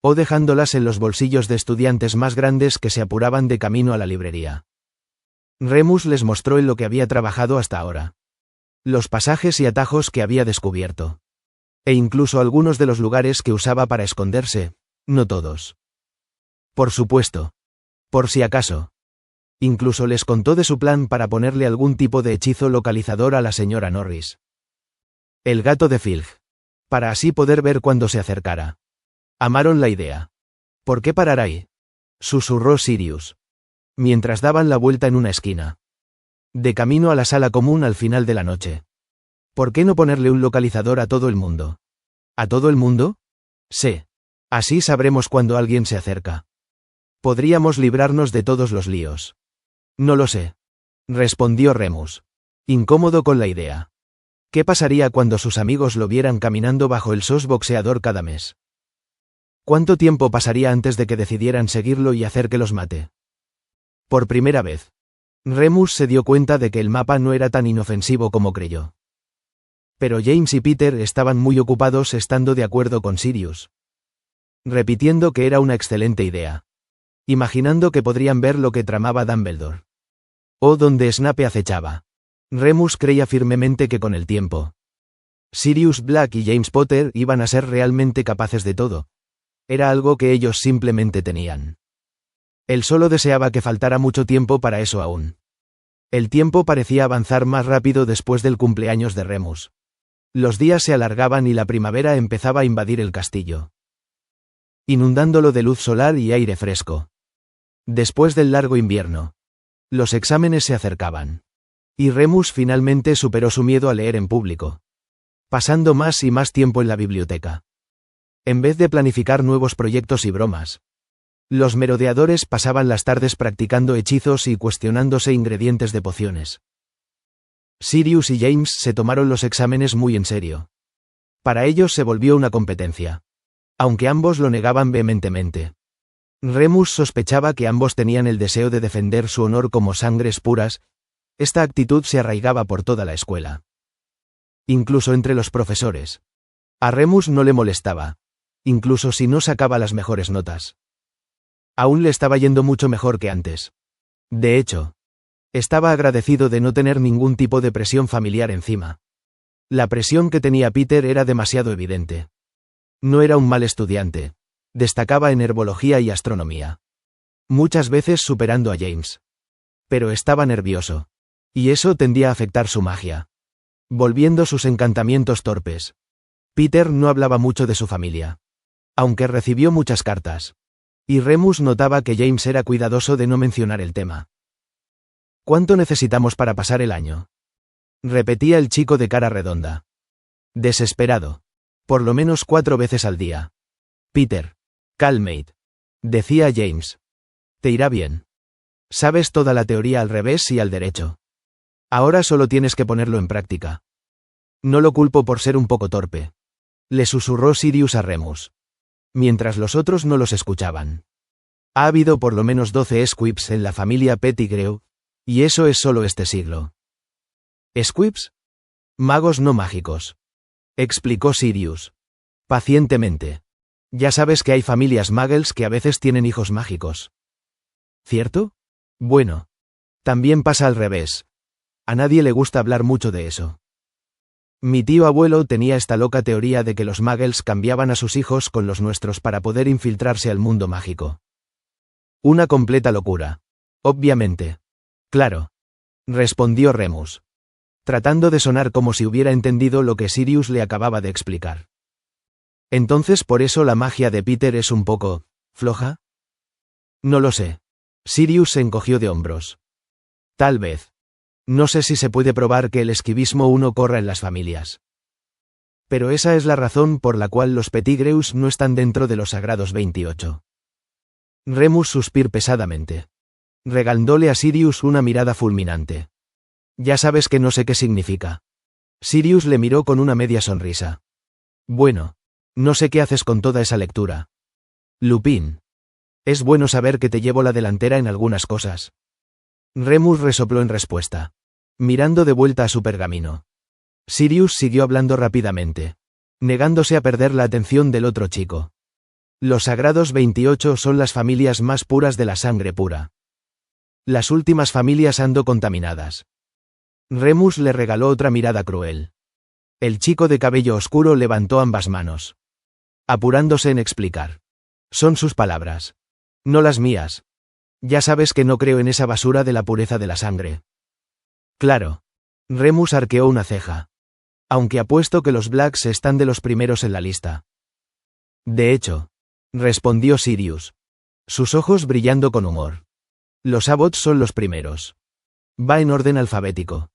Speaker 1: o dejándolas en los bolsillos de estudiantes más grandes que se apuraban de camino a la librería. Remus les mostró en lo que había trabajado hasta ahora, los pasajes y atajos que había descubierto, e incluso algunos de los lugares que usaba para esconderse, no todos. Por supuesto, por si acaso. Incluso les contó de su plan para ponerle algún tipo de hechizo localizador a la señora Norris. El gato de Filch, para así poder ver cuando se acercara. Amaron la idea. ¿Por qué parar ahí?, susurró Sirius, mientras daban la vuelta en una esquina, de camino a la sala común al final de la noche. ¿Por qué no ponerle un localizador a todo el mundo? ¿A todo el mundo? Sí. Así sabremos cuando alguien se acerca. Podríamos librarnos de todos los líos. No lo sé, respondió Remus, incómodo con la idea. ¿Qué pasaría cuando sus amigos lo vieran caminando bajo el sos boxeador cada mes? ¿Cuánto tiempo pasaría antes de que decidieran seguirlo y hacer que los mate? Por primera vez, Remus se dio cuenta de que el mapa no era tan inofensivo como creyó. Pero James y Peter estaban muy ocupados estando de acuerdo con Sirius, repitiendo que era una excelente idea, imaginando que podrían ver lo que tramaba Dumbledore, o donde Snape acechaba. Remus creía firmemente que con el tiempo, Sirius Black y James Potter iban a ser realmente capaces de todo. Era algo que ellos simplemente tenían. Él solo deseaba que faltara mucho tiempo para eso aún. El tiempo parecía avanzar más rápido después del cumpleaños de Remus. Los días se alargaban y la primavera empezaba a invadir el castillo, inundándolo de luz solar y aire fresco. Después del largo invierno, los exámenes se acercaban, y Remus finalmente superó su miedo a leer en público, pasando más y más tiempo en la biblioteca. En vez de planificar nuevos proyectos y bromas, los merodeadores pasaban las tardes practicando hechizos y cuestionándose ingredientes de pociones. Sirius y James se tomaron los exámenes muy en serio. Para ellos se volvió una competencia, aunque ambos lo negaban vehementemente. Remus sospechaba que ambos tenían el deseo de defender su honor como sangres puras. Esta actitud se arraigaba por toda la escuela, incluso entre los profesores. A Remus no le molestaba, incluso si no sacaba las mejores notas. Aún le estaba yendo mucho mejor que antes. De hecho, estaba agradecido de no tener ningún tipo de presión familiar encima. La presión que tenía Peter era demasiado evidente. No era un mal estudiante. Destacaba en herbología y astronomía, muchas veces superando a James. Pero estaba nervioso, y eso tendía a afectar su magia, volviendo sus encantamientos torpes. Peter no hablaba mucho de su familia, aunque recibió muchas cartas, y Remus notaba que James era cuidadoso de no mencionar el tema. ¿Cuánto necesitamos para pasar el año?, repetía el chico de cara redonda, desesperado. Por lo menos 4 veces al día. Peter, calmate, decía James. Te irá bien. Sabes toda la teoría al revés y al derecho. Ahora solo tienes que ponerlo en práctica. No lo culpo por ser un poco torpe, le susurró Sirius a Remus, mientras los otros no los escuchaban. Ha habido por lo menos 12 Squibs en la familia Pettigrew, y eso es solo este siglo. ¿Squibs? Magos no mágicos, explicó Sirius, pacientemente. Ya sabes que hay familias muggles que a veces tienen hijos mágicos. ¿Cierto? Bueno, también pasa al revés. A nadie le gusta hablar mucho de eso. Mi tío abuelo tenía esta loca teoría de que los muggles cambiaban a sus hijos con los nuestros para poder infiltrarse al mundo mágico. Una completa locura. Obviamente. Claro, respondió Remus, tratando de sonar como si hubiera entendido lo que Sirius le acababa de explicar. Entonces por eso la magia de Peter es un poco floja. No lo sé. Sirius se encogió de hombros. Tal vez. No sé si se puede probar que el esquivismo uno corra en las familias. Pero esa es la razón por la cual los Pettigrews no están dentro de los Sagrados 28. Remus suspiró pesadamente, regalándole a Sirius una mirada fulminante. Ya sabes que no sé qué significa. Sirius le miró con una media sonrisa. Bueno, No sé qué haces con toda esa lectura. Lupin. Es bueno saber que te llevo la delantera en algunas cosas. Remus resopló en respuesta, mirando de vuelta a su pergamino. Sirius siguió hablando rápidamente, negándose a perder la atención del otro chico. Los Sagrados 28 son las familias más puras de la sangre pura. Las últimas familias ando contaminadas. Remus le regaló otra mirada cruel. El chico de cabello oscuro levantó ambas manos, apurándose en explicar. Son sus palabras, no las mías. Ya sabes que no creo en esa basura de la pureza de la sangre. Claro. Remus arqueó una ceja. Aunque apuesto que los Blacks están de los primeros en la lista. De hecho, respondió Sirius, sus ojos brillando con humor. Los Abbots son los primeros. Va en orden alfabético.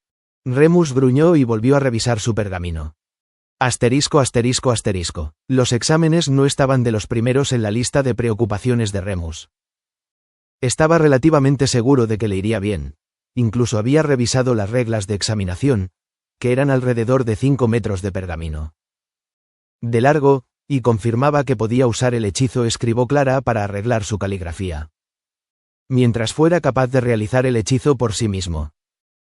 Speaker 1: Remus gruñó y volvió a revisar su pergamino. Asterisco, asterisco, asterisco. Los exámenes no estaban de los primeros en la lista de preocupaciones de Remus. Estaba relativamente seguro de que le iría bien. Incluso había revisado las reglas de examinación, que eran alrededor de 5 metros de pergamino de largo, y confirmaba que podía usar el hechizo Escribo Clara para arreglar su caligrafía. Mientras fuera capaz de realizar el hechizo por sí mismo.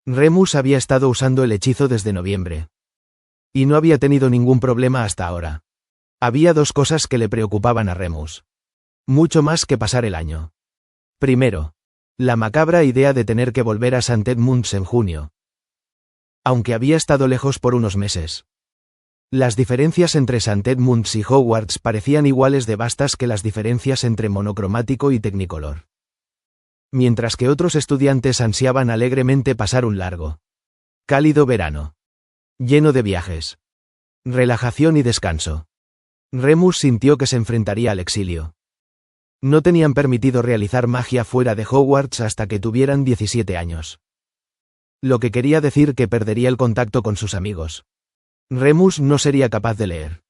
Speaker 1: Remus había estado usando el hechizo desde noviembre. Y no había tenido ningún problema hasta ahora. Había dos cosas que le preocupaban a Remus. Mucho más que pasar el año. Primero, la macabra idea de tener que volver a St. Edmunds en junio. Aunque había estado lejos por unos meses. Las diferencias entre St. Edmunds y Hogwarts parecían iguales de vastas que las diferencias entre monocromático y Technicolor. Mientras que otros estudiantes ansiaban alegremente pasar un largo, cálido verano, lleno de viajes, relajación y descanso. Remus sintió que se enfrentaría al exilio. No tenían permitido realizar magia fuera de Hogwarts hasta que tuvieran 17 años. Lo que quería decir que perdería el contacto con sus amigos. Remus no sería capaz de leer.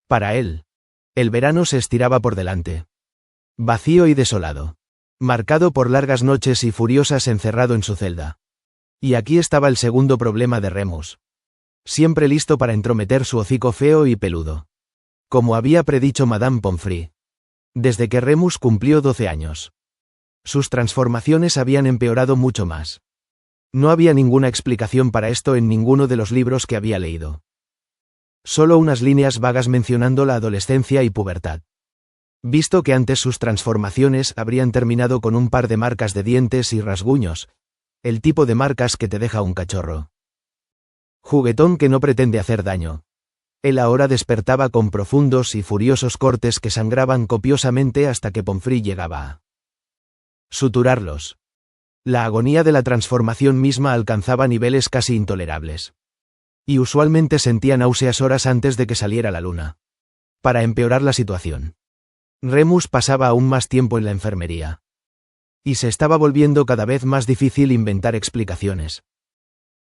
Speaker 1: Para él, el verano se estiraba por delante. Vacío y desolado. Marcado por largas noches y furiosas encerrado en su celda. Y aquí estaba el segundo problema de Remus. Siempre listo para entrometer su hocico feo y peludo. Como había predicho Madame Pomfrey. Desde que Remus cumplió 12 años. Sus transformaciones habían empeorado mucho más. No había ninguna explicación para esto en ninguno de los libros que había leído. Solo unas líneas vagas mencionando la adolescencia y pubertad. Visto que antes sus transformaciones habrían terminado con un par de marcas de dientes y rasguños, el tipo de marcas que te deja un cachorro. Juguetón que no pretende hacer daño. Él ahora despertaba con profundos y furiosos cortes que sangraban copiosamente hasta que Pomfrey llegaba a suturarlos. La agonía de la transformación misma alcanzaba niveles casi intolerables. Y usualmente sentía náuseas horas antes de que saliera la luna. Para empeorar la situación, Remus pasaba aún más tiempo en la enfermería. Y se estaba volviendo cada vez más difícil inventar explicaciones.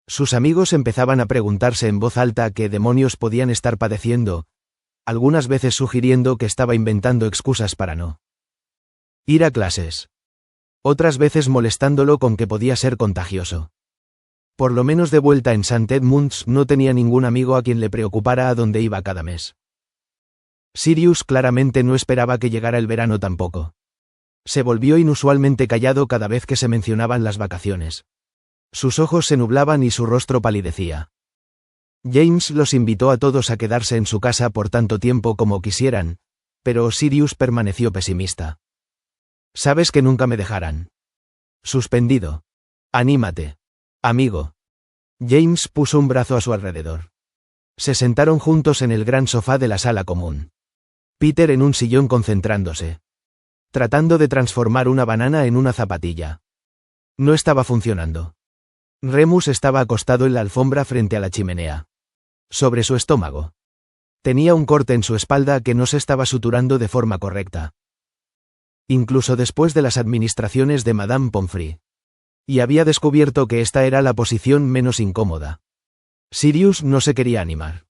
Speaker 1: Sus amigos empezaban a preguntarse en voz alta qué demonios podían estar padeciendo, algunas veces sugiriendo que estaba inventando excusas para no ir a clases. Otras veces molestándolo con que podía ser contagioso. Por lo menos de vuelta en St. Edmunds no tenía ningún amigo a quien le preocupara a dónde iba cada mes. Sirius claramente no esperaba que llegara el verano tampoco. Se volvió inusualmente callado cada vez que se mencionaban las vacaciones. Sus ojos se nublaban y su rostro palidecía. James los invitó a todos a quedarse en su casa por tanto tiempo como quisieran, pero Sirius permaneció pesimista. Sabes que nunca me dejarán. Suspendido. Anímate. Amigo. James puso un brazo a su alrededor. Se sentaron juntos en el gran sofá de la sala común. Peter en un sillón concentrándose. Tratando de transformar una banana en una zapatilla. No estaba funcionando. Remus estaba acostado en la alfombra frente a la chimenea. Sobre su estómago. Tenía un corte en su espalda que no se estaba suturando de forma correcta. Incluso después de las administraciones de Madame Pomfrey. Y había descubierto que esta era la posición menos incómoda. Sirius no se quería animar.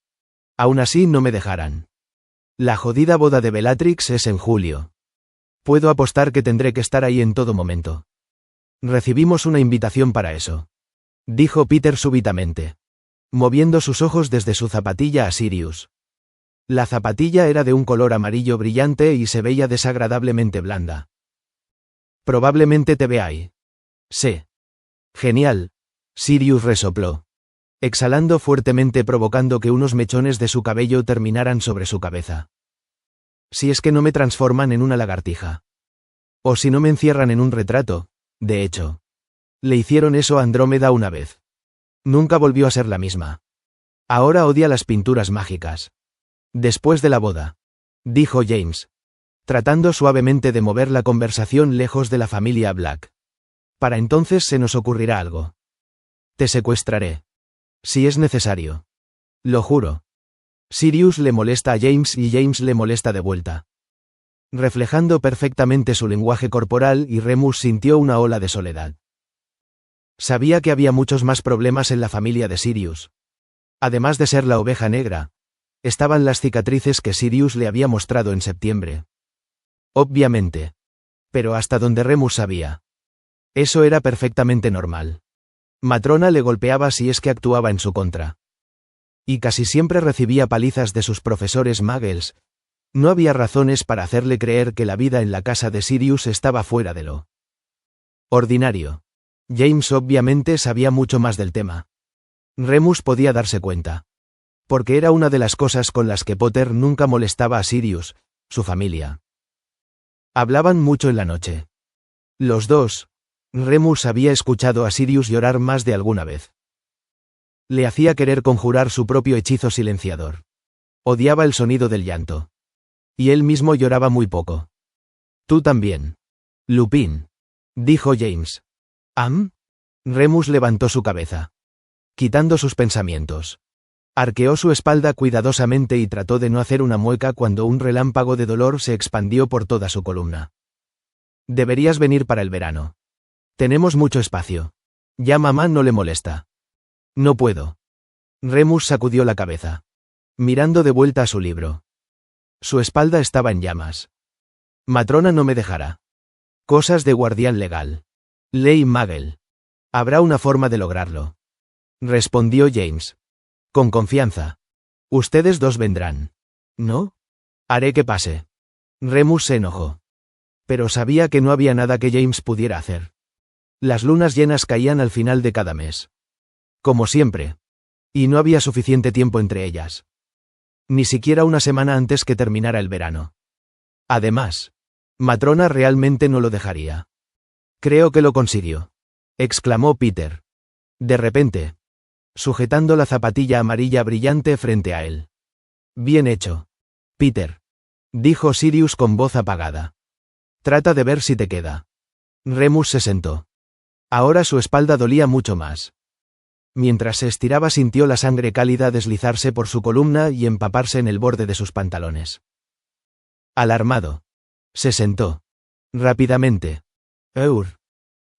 Speaker 1: Aún así no me dejarán. La jodida boda de Bellatrix es en julio. Puedo apostar que tendré que estar ahí en todo momento. Recibimos una invitación para eso. Dijo Peter súbitamente. Moviendo sus ojos desde su zapatilla a Sirius. La zapatilla era de un color amarillo brillante y se veía desagradablemente blanda. Probablemente te vea ahí. Sí. Genial. Sirius resopló, exhalando fuertemente provocando que unos mechones de su cabello terminaran sobre su cabeza. Si es que no me transforman en una lagartija. O si no me encierran en un retrato, de hecho. Le hicieron eso a Andrómeda una vez. Nunca volvió a ser la misma. Ahora odia las pinturas mágicas. Después de la boda, dijo James, tratando suavemente de mover la conversación lejos de la familia Black. Para entonces se nos ocurrirá algo. Te secuestraré. Si es necesario. Lo juro. Sirius le molesta a James y James le molesta de vuelta. Reflejando perfectamente su lenguaje corporal, y Remus sintió una ola de soledad. Sabía que había muchos más problemas en la familia de Sirius. Además de ser la oveja negra, estaban las cicatrices que Sirius le había mostrado en septiembre. Obviamente. Pero hasta donde Remus sabía. Eso era perfectamente normal. Matrona le golpeaba si es que actuaba en su contra. Y casi siempre recibía palizas de sus profesores muggles. No había razones para hacerle creer que la vida en la casa de Sirius estaba fuera de lo ordinario. James obviamente sabía mucho más del tema. Remus podía darse cuenta. Porque era una de las cosas con las que Potter nunca molestaba a Sirius, su familia. Hablaban mucho en la noche. Los dos. Remus había escuchado a Sirius llorar más de alguna vez. Le hacía querer conjurar su propio hechizo silenciador. Odiaba el sonido del llanto. Y él mismo lloraba muy poco. Tú también. Lupin. Dijo James. Remus levantó su cabeza. Quitando sus pensamientos. Arqueó su espalda cuidadosamente y trató de no hacer una mueca cuando un relámpago de dolor se expandió por toda su columna. Deberías venir para el verano. Tenemos mucho espacio. Ya mamá no le molesta. No puedo. Remus sacudió la cabeza. Mirando de vuelta a su libro. Su espalda estaba en llamas. Matrona no me dejará. Cosas de guardián legal. Ley Muggle. Habrá una forma de lograrlo. Respondió James. Con confianza. Ustedes dos vendrán. ¿No? Haré que pase. Remus se enojó. Pero sabía que no había nada que James pudiera hacer. Las lunas llenas caían al final de cada mes. Como siempre. Y no había suficiente tiempo entre ellas. Ni siquiera una semana antes que terminara el verano. Además, Matrona realmente no lo dejaría. Creo que lo consiguió. Exclamó Peter. De repente. Sujetando la zapatilla amarilla brillante frente a él. Bien hecho. Peter. Dijo Sirius con voz apagada. Trata de ver si te queda. Remus se sentó. Ahora su espalda dolía mucho más. Mientras se estiraba sintió la sangre cálida deslizarse por su columna y empaparse en el borde de sus pantalones. Alarmado. Se sentó. Rápidamente.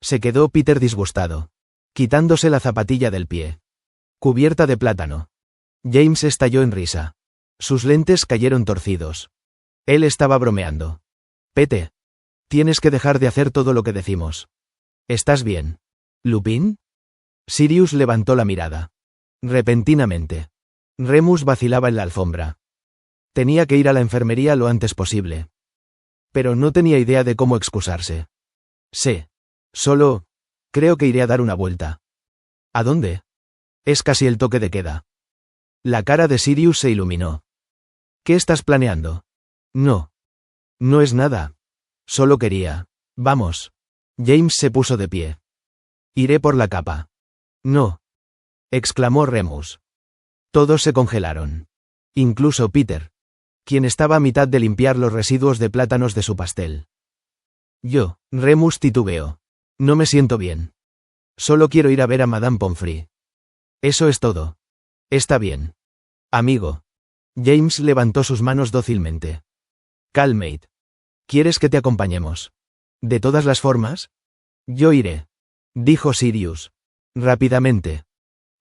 Speaker 1: Se quedó Peter disgustado. Quitándose la zapatilla del pie. Cubierta de plátano. James estalló en risa. Sus lentes cayeron torcidos. Él estaba bromeando. Pete. Tienes que dejar de hacer todo lo que decimos. ¿Estás bien? ¿Lupin? Sirius levantó la mirada. Repentinamente. Remus vacilaba en la alfombra. Tenía que ir a la enfermería lo antes posible. Pero no tenía idea de cómo excusarse. Sé. Solo. Creo que iré a dar una vuelta. ¿A dónde? Es casi el toque de queda. La cara de Sirius se iluminó. ¿Qué estás planeando? No. No es nada. Solo quería. Vamos. James se puso de pie. Iré por la capa. No. Exclamó Remus. Todos se congelaron. Incluso Peter. Quien estaba a mitad de limpiar los residuos de plátanos de su pastel. Remus titubeó. No me siento bien. Solo quiero ir a ver a Madame Pomfrey. Eso es todo. Está bien. Amigo. James levantó sus manos dócilmente. Calmate. ¿Quieres que te acompañemos? ¿De todas las formas? Yo iré. Dijo Sirius. Rápidamente.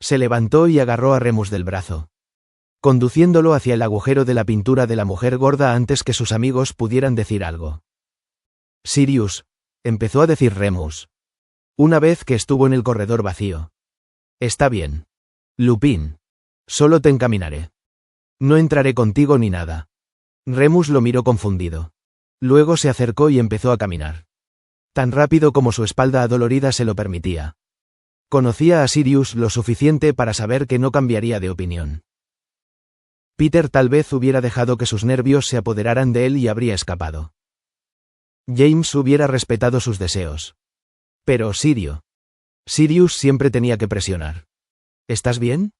Speaker 1: Se levantó y agarró a Remus del brazo. Conduciéndolo hacia el agujero de la pintura de la mujer gorda antes que sus amigos pudieran decir algo. Sirius. Empezó a decir Remus. Una vez que estuvo en el corredor vacío. Está bien. Lupin. Solo te encaminaré. No entraré contigo ni nada. Remus lo miró confundido. Luego se acercó y empezó a caminar. Tan rápido como su espalda adolorida se lo permitía. Conocía a Sirius lo suficiente para saber que no cambiaría de opinión. Peter tal vez hubiera dejado que sus nervios se apoderaran de él y habría escapado. James hubiera respetado sus deseos. Pero Sirius siempre tenía que presionar. ¿Estás bien?,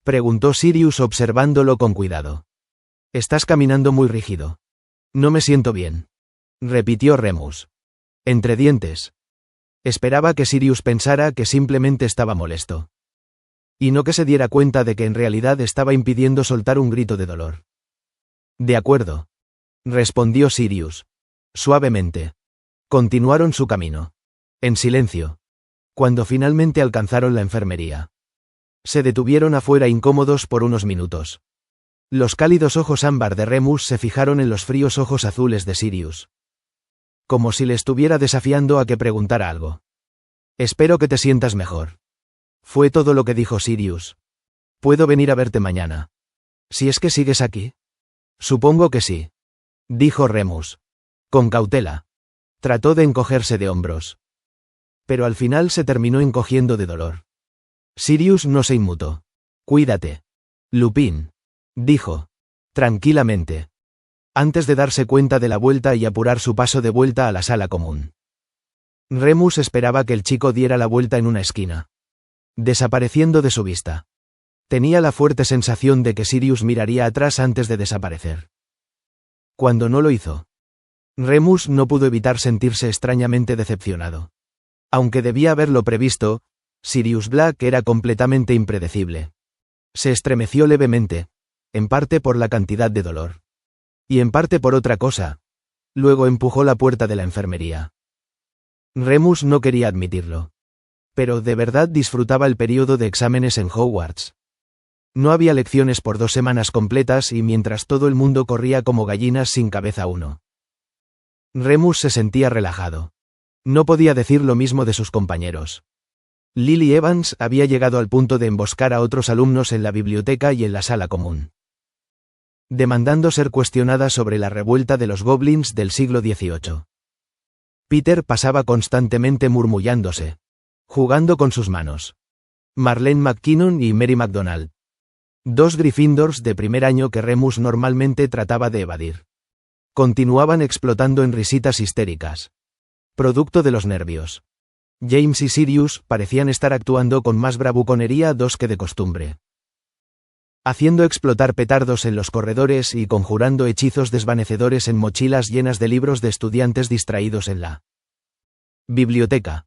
Speaker 1: preguntó Sirius observándolo con cuidado. Estás caminando muy rígido. No me siento bien, repitió Remus. Entre dientes. Esperaba que Sirius pensara que simplemente estaba molesto. Y no que se diera cuenta de que en realidad estaba impidiendo soltar un grito de dolor. De acuerdo, respondió Sirius. Suavemente. Continuaron su camino. En silencio. Cuando finalmente alcanzaron la enfermería. Se detuvieron afuera incómodos por unos minutos. Los cálidos ojos ámbar de Remus se fijaron en los fríos ojos azules de Sirius. Como si le estuviera desafiando a que preguntara algo. Espero que te sientas mejor. Fue todo lo que dijo Sirius. ¿Puedo venir a verte mañana? Si es que sigues aquí. Supongo que sí, dijo Remus. Con cautela. Trató de encogerse de hombros. Pero al final se terminó encogiendo de dolor. Sirius no se inmutó. Cuídate, Lupin, dijo. Tranquilamente. Antes de darse cuenta de la vuelta y apurar su paso de vuelta a la sala común. Remus esperaba que el chico diera la vuelta en una esquina. Desapareciendo de su vista. Tenía la fuerte sensación de que Sirius miraría atrás antes de desaparecer. Cuando no lo hizo. Remus no pudo evitar sentirse extrañamente decepcionado. Aunque debía haberlo previsto, Sirius Black era completamente impredecible. Se estremeció levemente, en parte por la cantidad de dolor. Y en parte por otra cosa. Luego empujó la puerta de la enfermería. Remus no quería admitirlo. Pero de verdad disfrutaba el período de exámenes en Hogwarts. No había lecciones por 2 semanas completas y mientras todo el mundo corría como gallinas sin cabeza uno. Remus se sentía relajado. No podía decir lo mismo de sus compañeros. Lily Evans había llegado al punto de emboscar a otros alumnos en la biblioteca y en la sala común. Demandando ser cuestionada sobre la revuelta de los goblins del siglo XVIII. Peter pasaba constantemente murmullándose. Jugando con sus manos. Marlene McKinnon y Mary McDonald. 2 Gryffindors de primer año que Remus normalmente trataba de evadir. Continuaban explotando en risitas histéricas. Producto de los nervios. James y Sirius parecían estar actuando con más bravuconería que de costumbre. Haciendo explotar petardos en los corredores y conjurando hechizos desvanecedores en mochilas llenas de libros de estudiantes distraídos en la biblioteca.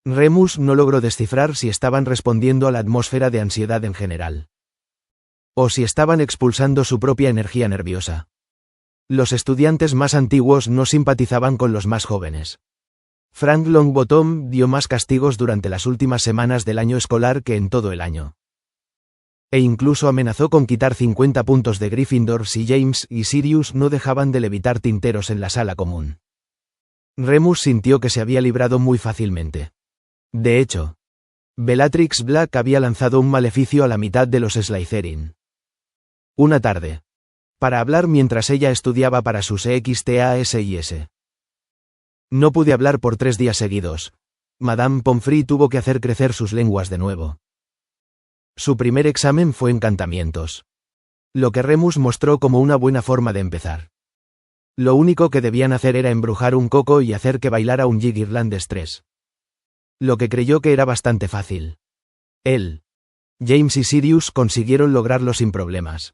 Speaker 1: Remus no logró descifrar si estaban respondiendo a la atmósfera de ansiedad en general. O si estaban expulsando su propia energía nerviosa. Los estudiantes más antiguos no simpatizaban con los más jóvenes. Frank Longbottom dio más castigos durante las últimas semanas del año escolar que en todo el año. E incluso amenazó con quitar 50 puntos de Gryffindor si James y Sirius no dejaban de levitar tinteros en la sala común. Remus sintió que se había librado muy fácilmente. De hecho, Bellatrix Black había lanzado un maleficio a la mitad de los Slytherin. Una tarde. Para hablar mientras ella estudiaba para sus EXTASIS. No pude hablar por 3 días seguidos. Madame Pomfrey tuvo que hacer crecer sus lenguas de nuevo. Su primer examen fue encantamientos. Lo que Remus mostró como una buena forma de empezar. Lo único que debían hacer era embrujar un coco y hacer que bailara un jig irlandés 3. Lo que creyó que era bastante fácil. Él, James y Sirius consiguieron lograrlo sin problemas.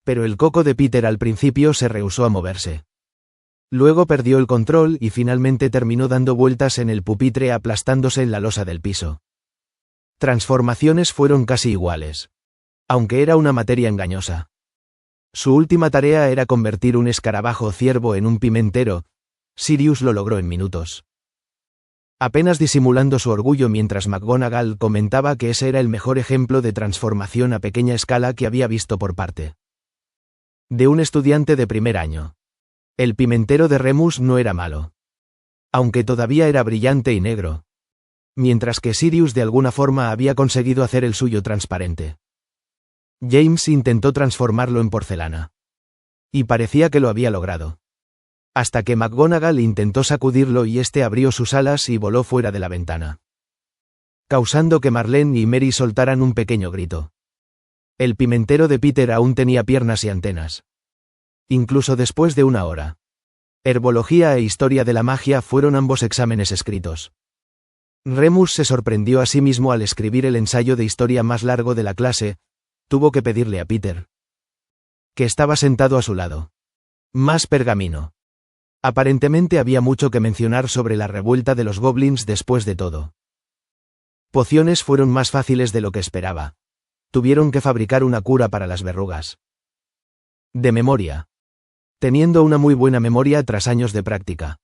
Speaker 1: Pero el coco de Peter al principio se rehusó a moverse. Luego perdió el control y finalmente terminó dando vueltas en el pupitre aplastándose en la losa del piso. Transformaciones fueron casi iguales. Aunque era una materia engañosa. Su última tarea era convertir un escarabajo ciervo en un pimentero. Sirius lo logró en minutos. Apenas disimulando su orgullo mientras McGonagall comentaba que ese era el mejor ejemplo de transformación a pequeña escala que había visto por parte de un estudiante de primer año. El pimentero de Remus no era malo. Aunque todavía era brillante y negro. Mientras que Sirius de alguna forma había conseguido hacer el suyo transparente. James intentó transformarlo en porcelana. Y parecía que lo había logrado. Hasta que McGonagall intentó sacudirlo y este abrió sus alas y voló fuera de la ventana, causando que Marlene y Mary soltaran un pequeño grito. El pimentero de Peter aún tenía piernas y antenas. Incluso después de una hora. Herbología e historia de la magia fueron ambos exámenes escritos. Remus se sorprendió a sí mismo al escribir el ensayo de historia más largo de la clase. Tuvo que pedirle a Peter, que estaba sentado a su lado, más pergamino. Aparentemente había mucho que mencionar sobre la revuelta de los goblins después de todo. Pociones fueron más fáciles de lo que esperaba. Tuvieron que fabricar una cura para las verrugas. De memoria. Teniendo una muy buena memoria tras años de práctica.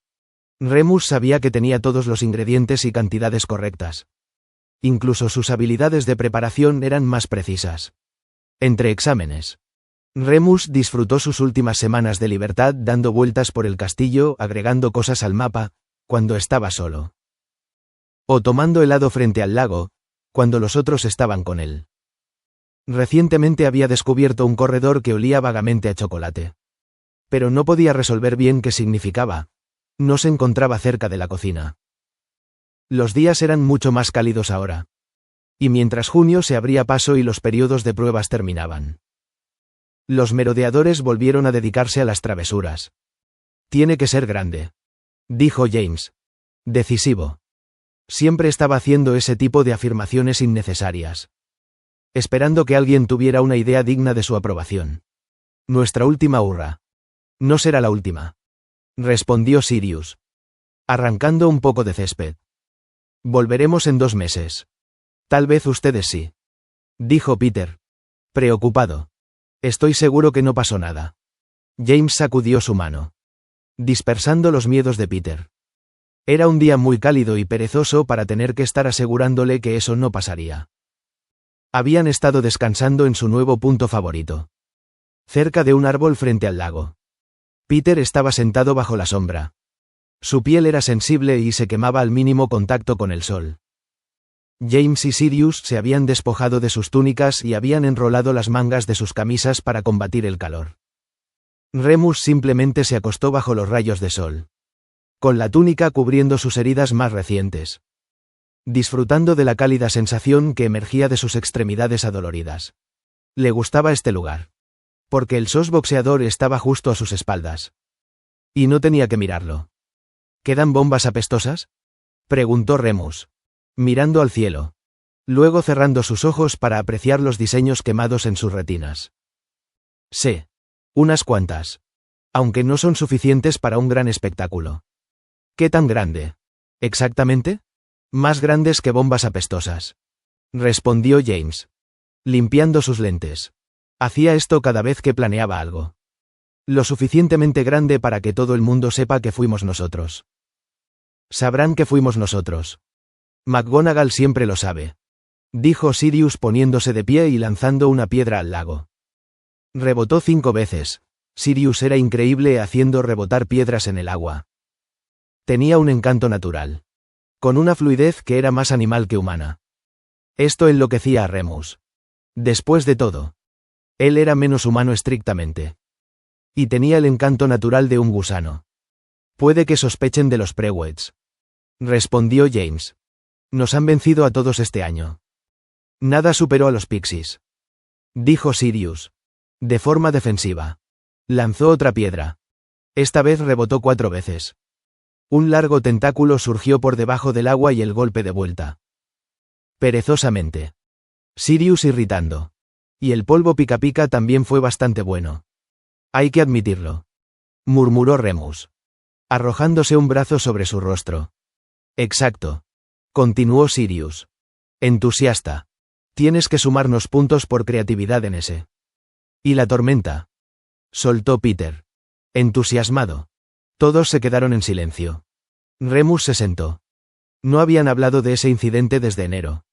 Speaker 1: Remus sabía que tenía todos los ingredientes y cantidades correctas. Incluso sus habilidades de preparación eran más precisas. Entre exámenes. Remus disfrutó sus últimas semanas de libertad dando vueltas por el castillo, agregando cosas al mapa, cuando estaba solo. O tomando helado frente al lago, cuando los otros estaban con él. Recientemente había descubierto un corredor que olía vagamente a chocolate. Pero no podía resolver bien qué significaba. No se encontraba cerca de la cocina. Los días eran mucho más cálidos ahora. Y mientras junio se abría paso y los periodos de pruebas terminaban. Los merodeadores volvieron a dedicarse a las travesuras. Tiene que ser grande, dijo James. Decisivo. Siempre estaba haciendo ese tipo de afirmaciones innecesarias. Esperando que alguien tuviera una idea digna de su aprobación. Nuestra última hurra. No será la última, respondió Sirius, arrancando un poco de césped. Volveremos en 2 meses. Tal vez ustedes sí, dijo Peter, preocupado. Estoy seguro que no pasó nada. James sacudió su mano, dispersando los miedos de Peter. Era un día muy cálido y perezoso para tener que estar asegurándole que eso no pasaría. Habían estado descansando en su nuevo punto favorito, cerca de un árbol frente al lago. Peter estaba sentado bajo la sombra. Su piel era sensible y se quemaba al mínimo contacto con el sol. James y Sirius se habían despojado de sus túnicas y habían enrolado las mangas de sus camisas para combatir el calor. Remus simplemente se acostó bajo los rayos de sol, con la túnica cubriendo sus heridas más recientes, disfrutando de la cálida sensación que emergía de sus extremidades adoloridas. Le gustaba este lugar, porque el sos boxeador estaba justo a sus espaldas. Y no tenía que mirarlo. ¿Quedan bombas apestosas?, preguntó Remus, mirando al cielo, luego cerrando sus ojos para apreciar los diseños quemados en sus retinas. Sí. Unas cuantas. Aunque no son suficientes para un gran espectáculo. ¿Qué tan grande? ¿Exactamente? Más grandes que bombas apestosas, respondió James, limpiando sus lentes. Hacía esto cada vez que planeaba algo. Lo suficientemente grande para que todo el mundo sepa que fuimos nosotros. Sabrán que fuimos nosotros. McGonagall siempre lo sabe, dijo Sirius poniéndose de pie y lanzando una piedra al lago. Rebotó 5 veces. Sirius era increíble haciendo rebotar piedras en el agua. Tenía un encanto natural, con una fluidez que era más animal que humana. Esto enloquecía a Remus. Después de todo, él era menos humano estrictamente. Y tenía el encanto natural de un gusano. Puede que sospechen de los Prewets, respondió James. Nos han vencido a todos este año. Nada superó a los Pixies, dijo Sirius, de forma defensiva. Lanzó otra piedra. Esta vez rebotó 4 veces. Un largo tentáculo surgió por debajo del agua y el golpe de vuelta. Perezosamente. Sirius irritando. Y el polvo pica pica también fue bastante bueno. Hay que admitirlo, murmuró Remus, arrojándose un brazo sobre su rostro. Exacto, continuó Sirius. Entusiasta. Tienes que sumarnos puntos por creatividad en ese. ¿Y la tormenta?, soltó Peter, entusiasmado. Todos se quedaron en silencio. Remus se sentó. No habían hablado de ese incidente desde enero.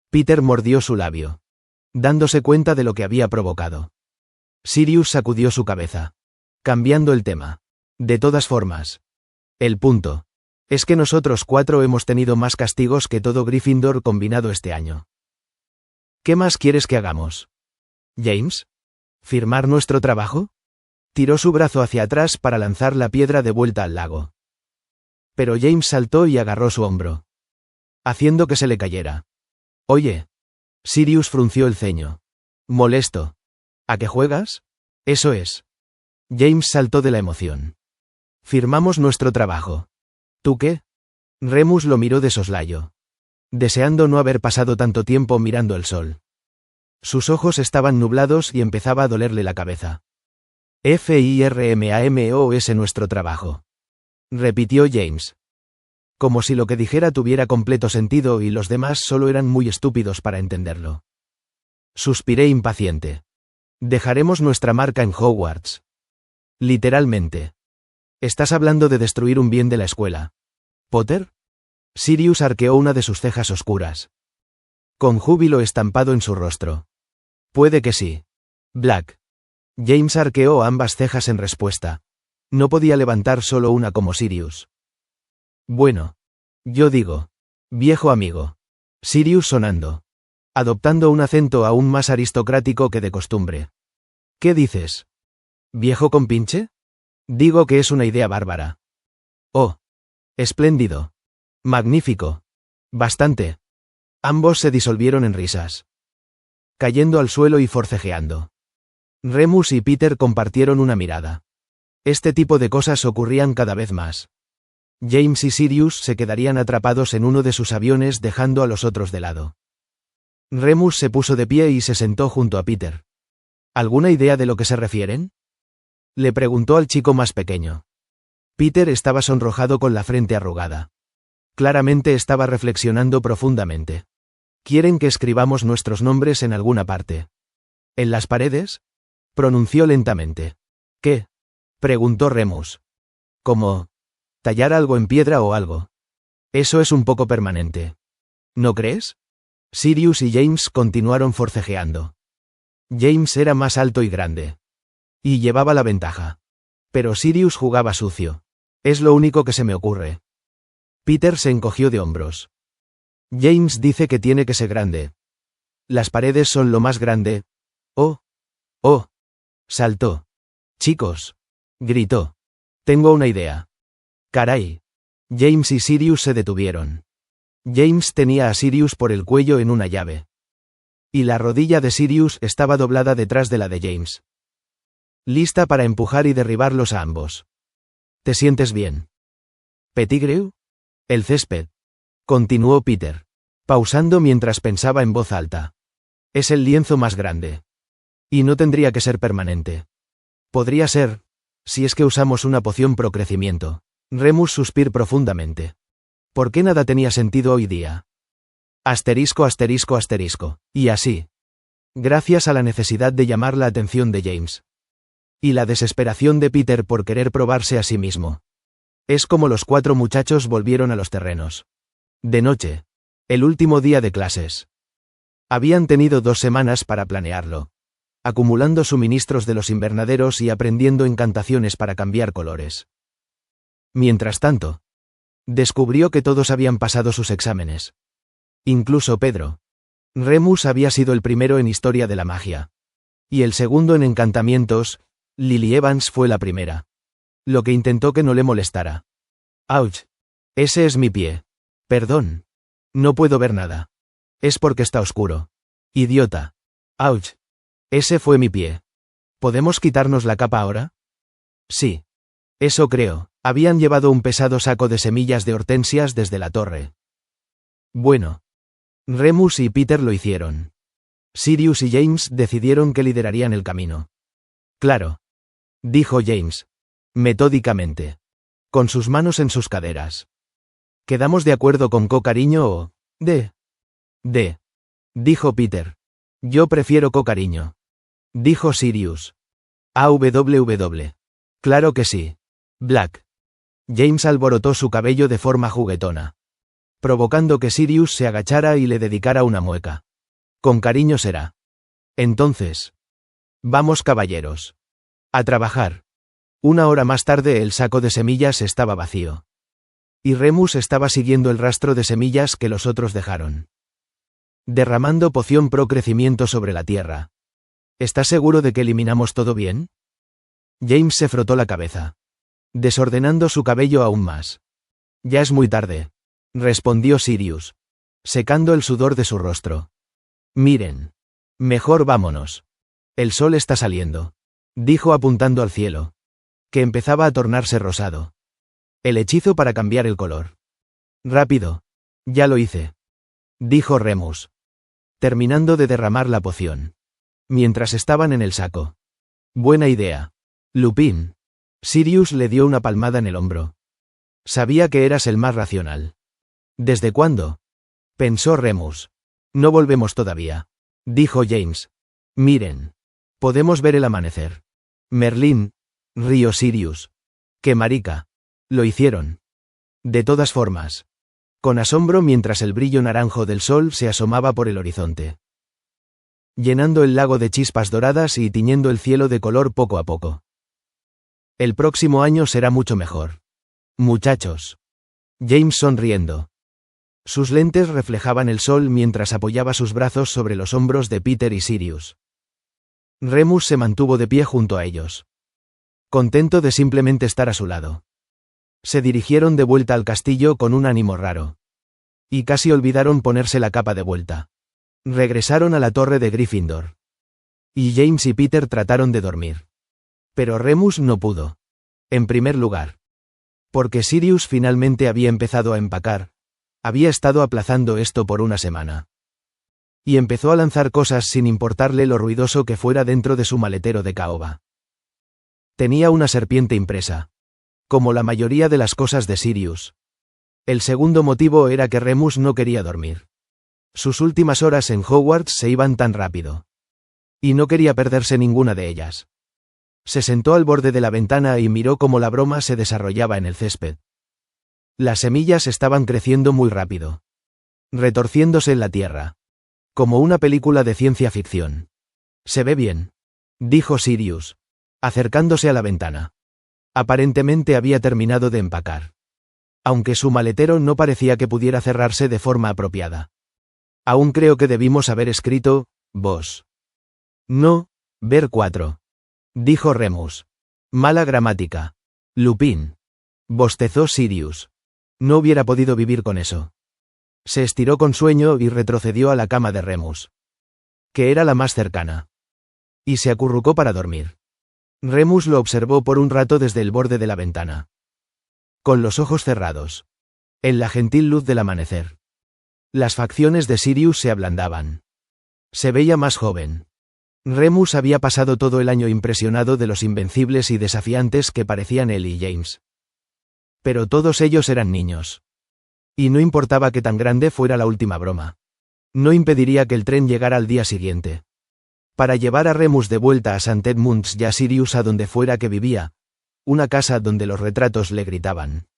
Speaker 1: Peter mordió su labio, dándose cuenta de lo que había provocado. Sirius sacudió su cabeza, cambiando el tema. De todas formas, el punto es que nosotros 4 hemos tenido más castigos que todo Gryffindor combinado este año. ¿Qué más quieres que hagamos?, James? ¿Firmar nuestro trabajo? Tiró su brazo hacia atrás para lanzar la piedra de vuelta al lago. Pero James saltó y agarró su hombro, haciendo que se le cayera. Oye. Sirius frunció el ceño. Molesto. ¿A qué juegas? Eso es. James saltó de la emoción. Firmamos nuestro trabajo. ¿Tú qué? Remus lo miró de soslayo, deseando no haber pasado tanto tiempo mirando el sol. Sus ojos estaban nublados y empezaba a dolerle la cabeza. FIRMAMOS nuestro trabajo. Repitió James. Como si lo que dijera tuviera completo sentido y los demás solo eran muy estúpidos para entenderlo. Suspiré impaciente. Dejaremos nuestra marca en Hogwarts. Literalmente. Estás hablando de destruir un bien de la escuela. ¿Potter? Sirius arqueó una de sus cejas oscuras, con júbilo estampado en su rostro. Puede que sí. Black. James arqueó ambas cejas en respuesta. No podía levantar solo una como Sirius. Bueno. Yo digo. Viejo amigo. Sirius sonando, adoptando un acento aún más aristocrático que de costumbre. ¿Qué dices? ¿Viejo compinche? Digo que es una idea bárbara. Oh. Espléndido. Magnífico. Bastante. Ambos se disolvieron en risas, cayendo al suelo y forcejeando. Remus y Peter compartieron una mirada. Este tipo de cosas ocurrían cada vez más. James y Sirius se quedarían atrapados en uno de sus aviones dejando a los otros de lado. Remus se puso de pie y se sentó junto a Peter. ¿Alguna idea de lo que se refieren? Le preguntó al chico más pequeño. Peter estaba sonrojado con la frente arrugada. Claramente estaba reflexionando profundamente. ¿Quieren que escribamos nuestros nombres en alguna parte? ¿En las paredes? Pronunció lentamente. ¿Qué? Preguntó Remus. ¿Cómo? ¿Tallar algo en piedra o algo? Eso es un poco permanente. ¿No crees? Sirius y James continuaron forcejeando. James era más alto y grande, y llevaba la ventaja. Pero Sirius jugaba sucio. Es lo único que se me ocurre. Peter se encogió de hombros. James dice que tiene que ser grande. Las paredes son lo más grande. Oh. Oh. Saltó. Chicos. Gritó. Tengo una idea. Caray. James y Sirius se detuvieron. James tenía a Sirius por el cuello en una llave. Y la rodilla de Sirius estaba doblada detrás de la de James, lista para empujar y derribarlos a ambos. ¿Te sientes bien? Pettigrew? El césped. Continuó Peter, pausando mientras pensaba en voz alta. Es el lienzo más grande. Y no tendría que ser permanente. Podría ser, si es que usamos una poción pro crecimiento. Remus suspiró profundamente. ¿Por qué nada tenía sentido hoy día? Asterisco, asterisco, asterisco. Y así. Gracias a la necesidad de llamar la atención de James. Y la desesperación de Peter por querer probarse a sí mismo. Es como los 4 muchachos volvieron a los terrenos. De noche. El último día de clases. Habían tenido 2 semanas para planearlo, acumulando suministros de los invernaderos y aprendiendo encantaciones para cambiar colores. Mientras tanto, descubrió que todos habían pasado sus exámenes. Incluso Pedro. Remus había sido el primero en historia de la magia. Y el segundo en encantamientos. Lily Evans fue la primera. Lo que intentó que no le molestara. ¡Auch! Ese es mi pie. Perdón. No puedo ver nada. Es porque está oscuro. Idiota. ¡Auch! Ese fue mi pie. ¿Podemos quitarnos la capa ahora? Sí. Eso creo. Habían llevado un pesado saco de semillas de hortensias desde la torre. Bueno. Remus y Peter lo hicieron. Sirius y James decidieron que liderarían el camino. Claro. Dijo James. Metódicamente. Con sus manos en sus caderas. ¿Quedamos de acuerdo con cariño o de? Dijo Peter. Yo prefiero cariño. Dijo Sirius. AWW. Claro que sí. Black. James alborotó su cabello de forma juguetona, provocando que Sirius se agachara y le dedicara una mueca. Con cariño será. Entonces. Vamos, caballeros. A trabajar. 1 hora más tarde el saco de semillas estaba vacío. Y Remus estaba siguiendo el rastro de semillas que los otros dejaron, derramando poción pro crecimiento sobre la tierra. ¿Estás seguro de que eliminamos todo bien? James se frotó la cabeza, desordenando su cabello aún más. Ya es muy tarde, respondió Sirius, secando el sudor de su rostro. Miren. Mejor vámonos. El sol está saliendo, dijo apuntando al cielo, que empezaba a tornarse rosado. El hechizo para cambiar el color. Rápido. Ya lo hice, dijo Remus, terminando de derramar la poción, mientras estaban en el saco. Buena idea. Lupin. Sirius le dio una palmada en el hombro. Sabía que eras el más racional. ¿Desde cuándo? Pensó Remus. No volvemos todavía, dijo James. Miren. Podemos ver el amanecer. Merlín, rió Sirius. ¡Qué marica! Lo hicieron. De todas formas. Con asombro mientras el brillo naranjo del sol se asomaba por el horizonte, llenando el lago de chispas doradas y tiñendo el cielo de color poco a poco. El próximo año será mucho mejor. Muchachos. James sonriendo. Sus lentes reflejaban el sol mientras apoyaba sus brazos sobre los hombros de Peter y Sirius. Remus se mantuvo de pie junto a ellos, contento de simplemente estar a su lado. Se dirigieron de vuelta al castillo con un ánimo raro. Y casi olvidaron ponerse la capa de vuelta. Regresaron a la torre de Gryffindor. Y James y Peter trataron de dormir. Pero Remus no pudo. En primer lugar, porque Sirius finalmente había empezado a empacar. Había estado aplazando esto por una semana. Y empezó a lanzar cosas sin importarle lo ruidoso que fuera dentro de su maletero de caoba. Tenía una serpiente impresa, como la mayoría de las cosas de Sirius. El segundo motivo era que Remus no quería dormir. Sus últimas horas en Hogwarts se iban tan rápido. Y no quería perderse ninguna de ellas. Se sentó al borde de la ventana y miró cómo la broma se desarrollaba en el césped. Las semillas estaban creciendo muy rápido, retorciéndose en la tierra, como una película de ciencia ficción. Se ve bien, dijo Sirius, acercándose a la ventana. Aparentemente había terminado de empacar. Aunque su maletero no parecía que pudiera cerrarse de forma apropiada. Aún creo que debimos haber escrito, vos. No, ver 4. Dijo Remus. Mala gramática. Lupin. Bostezó Sirius. No hubiera podido vivir con eso. Se estiró con sueño y retrocedió a la cama de Remus, que era la más cercana. Y se acurrucó para dormir. Remus lo observó por un rato desde el borde de la ventana, con los ojos cerrados, en la gentil luz del amanecer. Las facciones de Sirius se ablandaban. Se veía más joven. Remus había pasado todo el año impresionado de los invencibles y desafiantes que parecían él y James. Pero todos ellos eran niños. Y no importaba que tan grande fuera la última broma. No impediría que el tren llegara al día siguiente. Para llevar a Remus de vuelta a St. Edmunds y a Sirius a donde fuera que vivía, una casa donde los retratos le gritaban.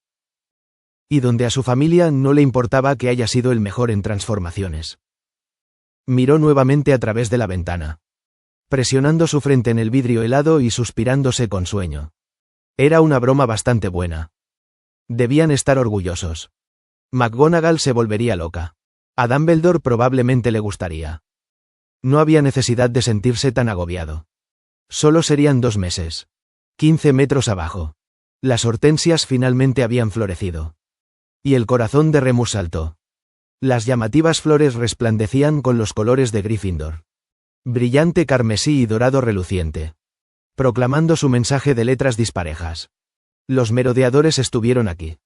Speaker 1: Y donde a su familia no le importaba que haya sido el mejor en transformaciones. Miró nuevamente a través de la ventana, presionando su frente en el vidrio helado y suspirándose con sueño. Era una broma bastante buena. Debían estar orgullosos. McGonagall se volvería loca. A Dumbledore probablemente le gustaría. No había necesidad de sentirse tan agobiado. Solo serían 2 meses. 15 metros abajo. Las hortensias finalmente habían florecido. Y el corazón de Remus saltó. Las llamativas flores resplandecían con los colores de Gryffindor. Brillante carmesí y dorado reluciente. Proclamando su mensaje de letras disparejas. Los merodeadores estuvieron aquí.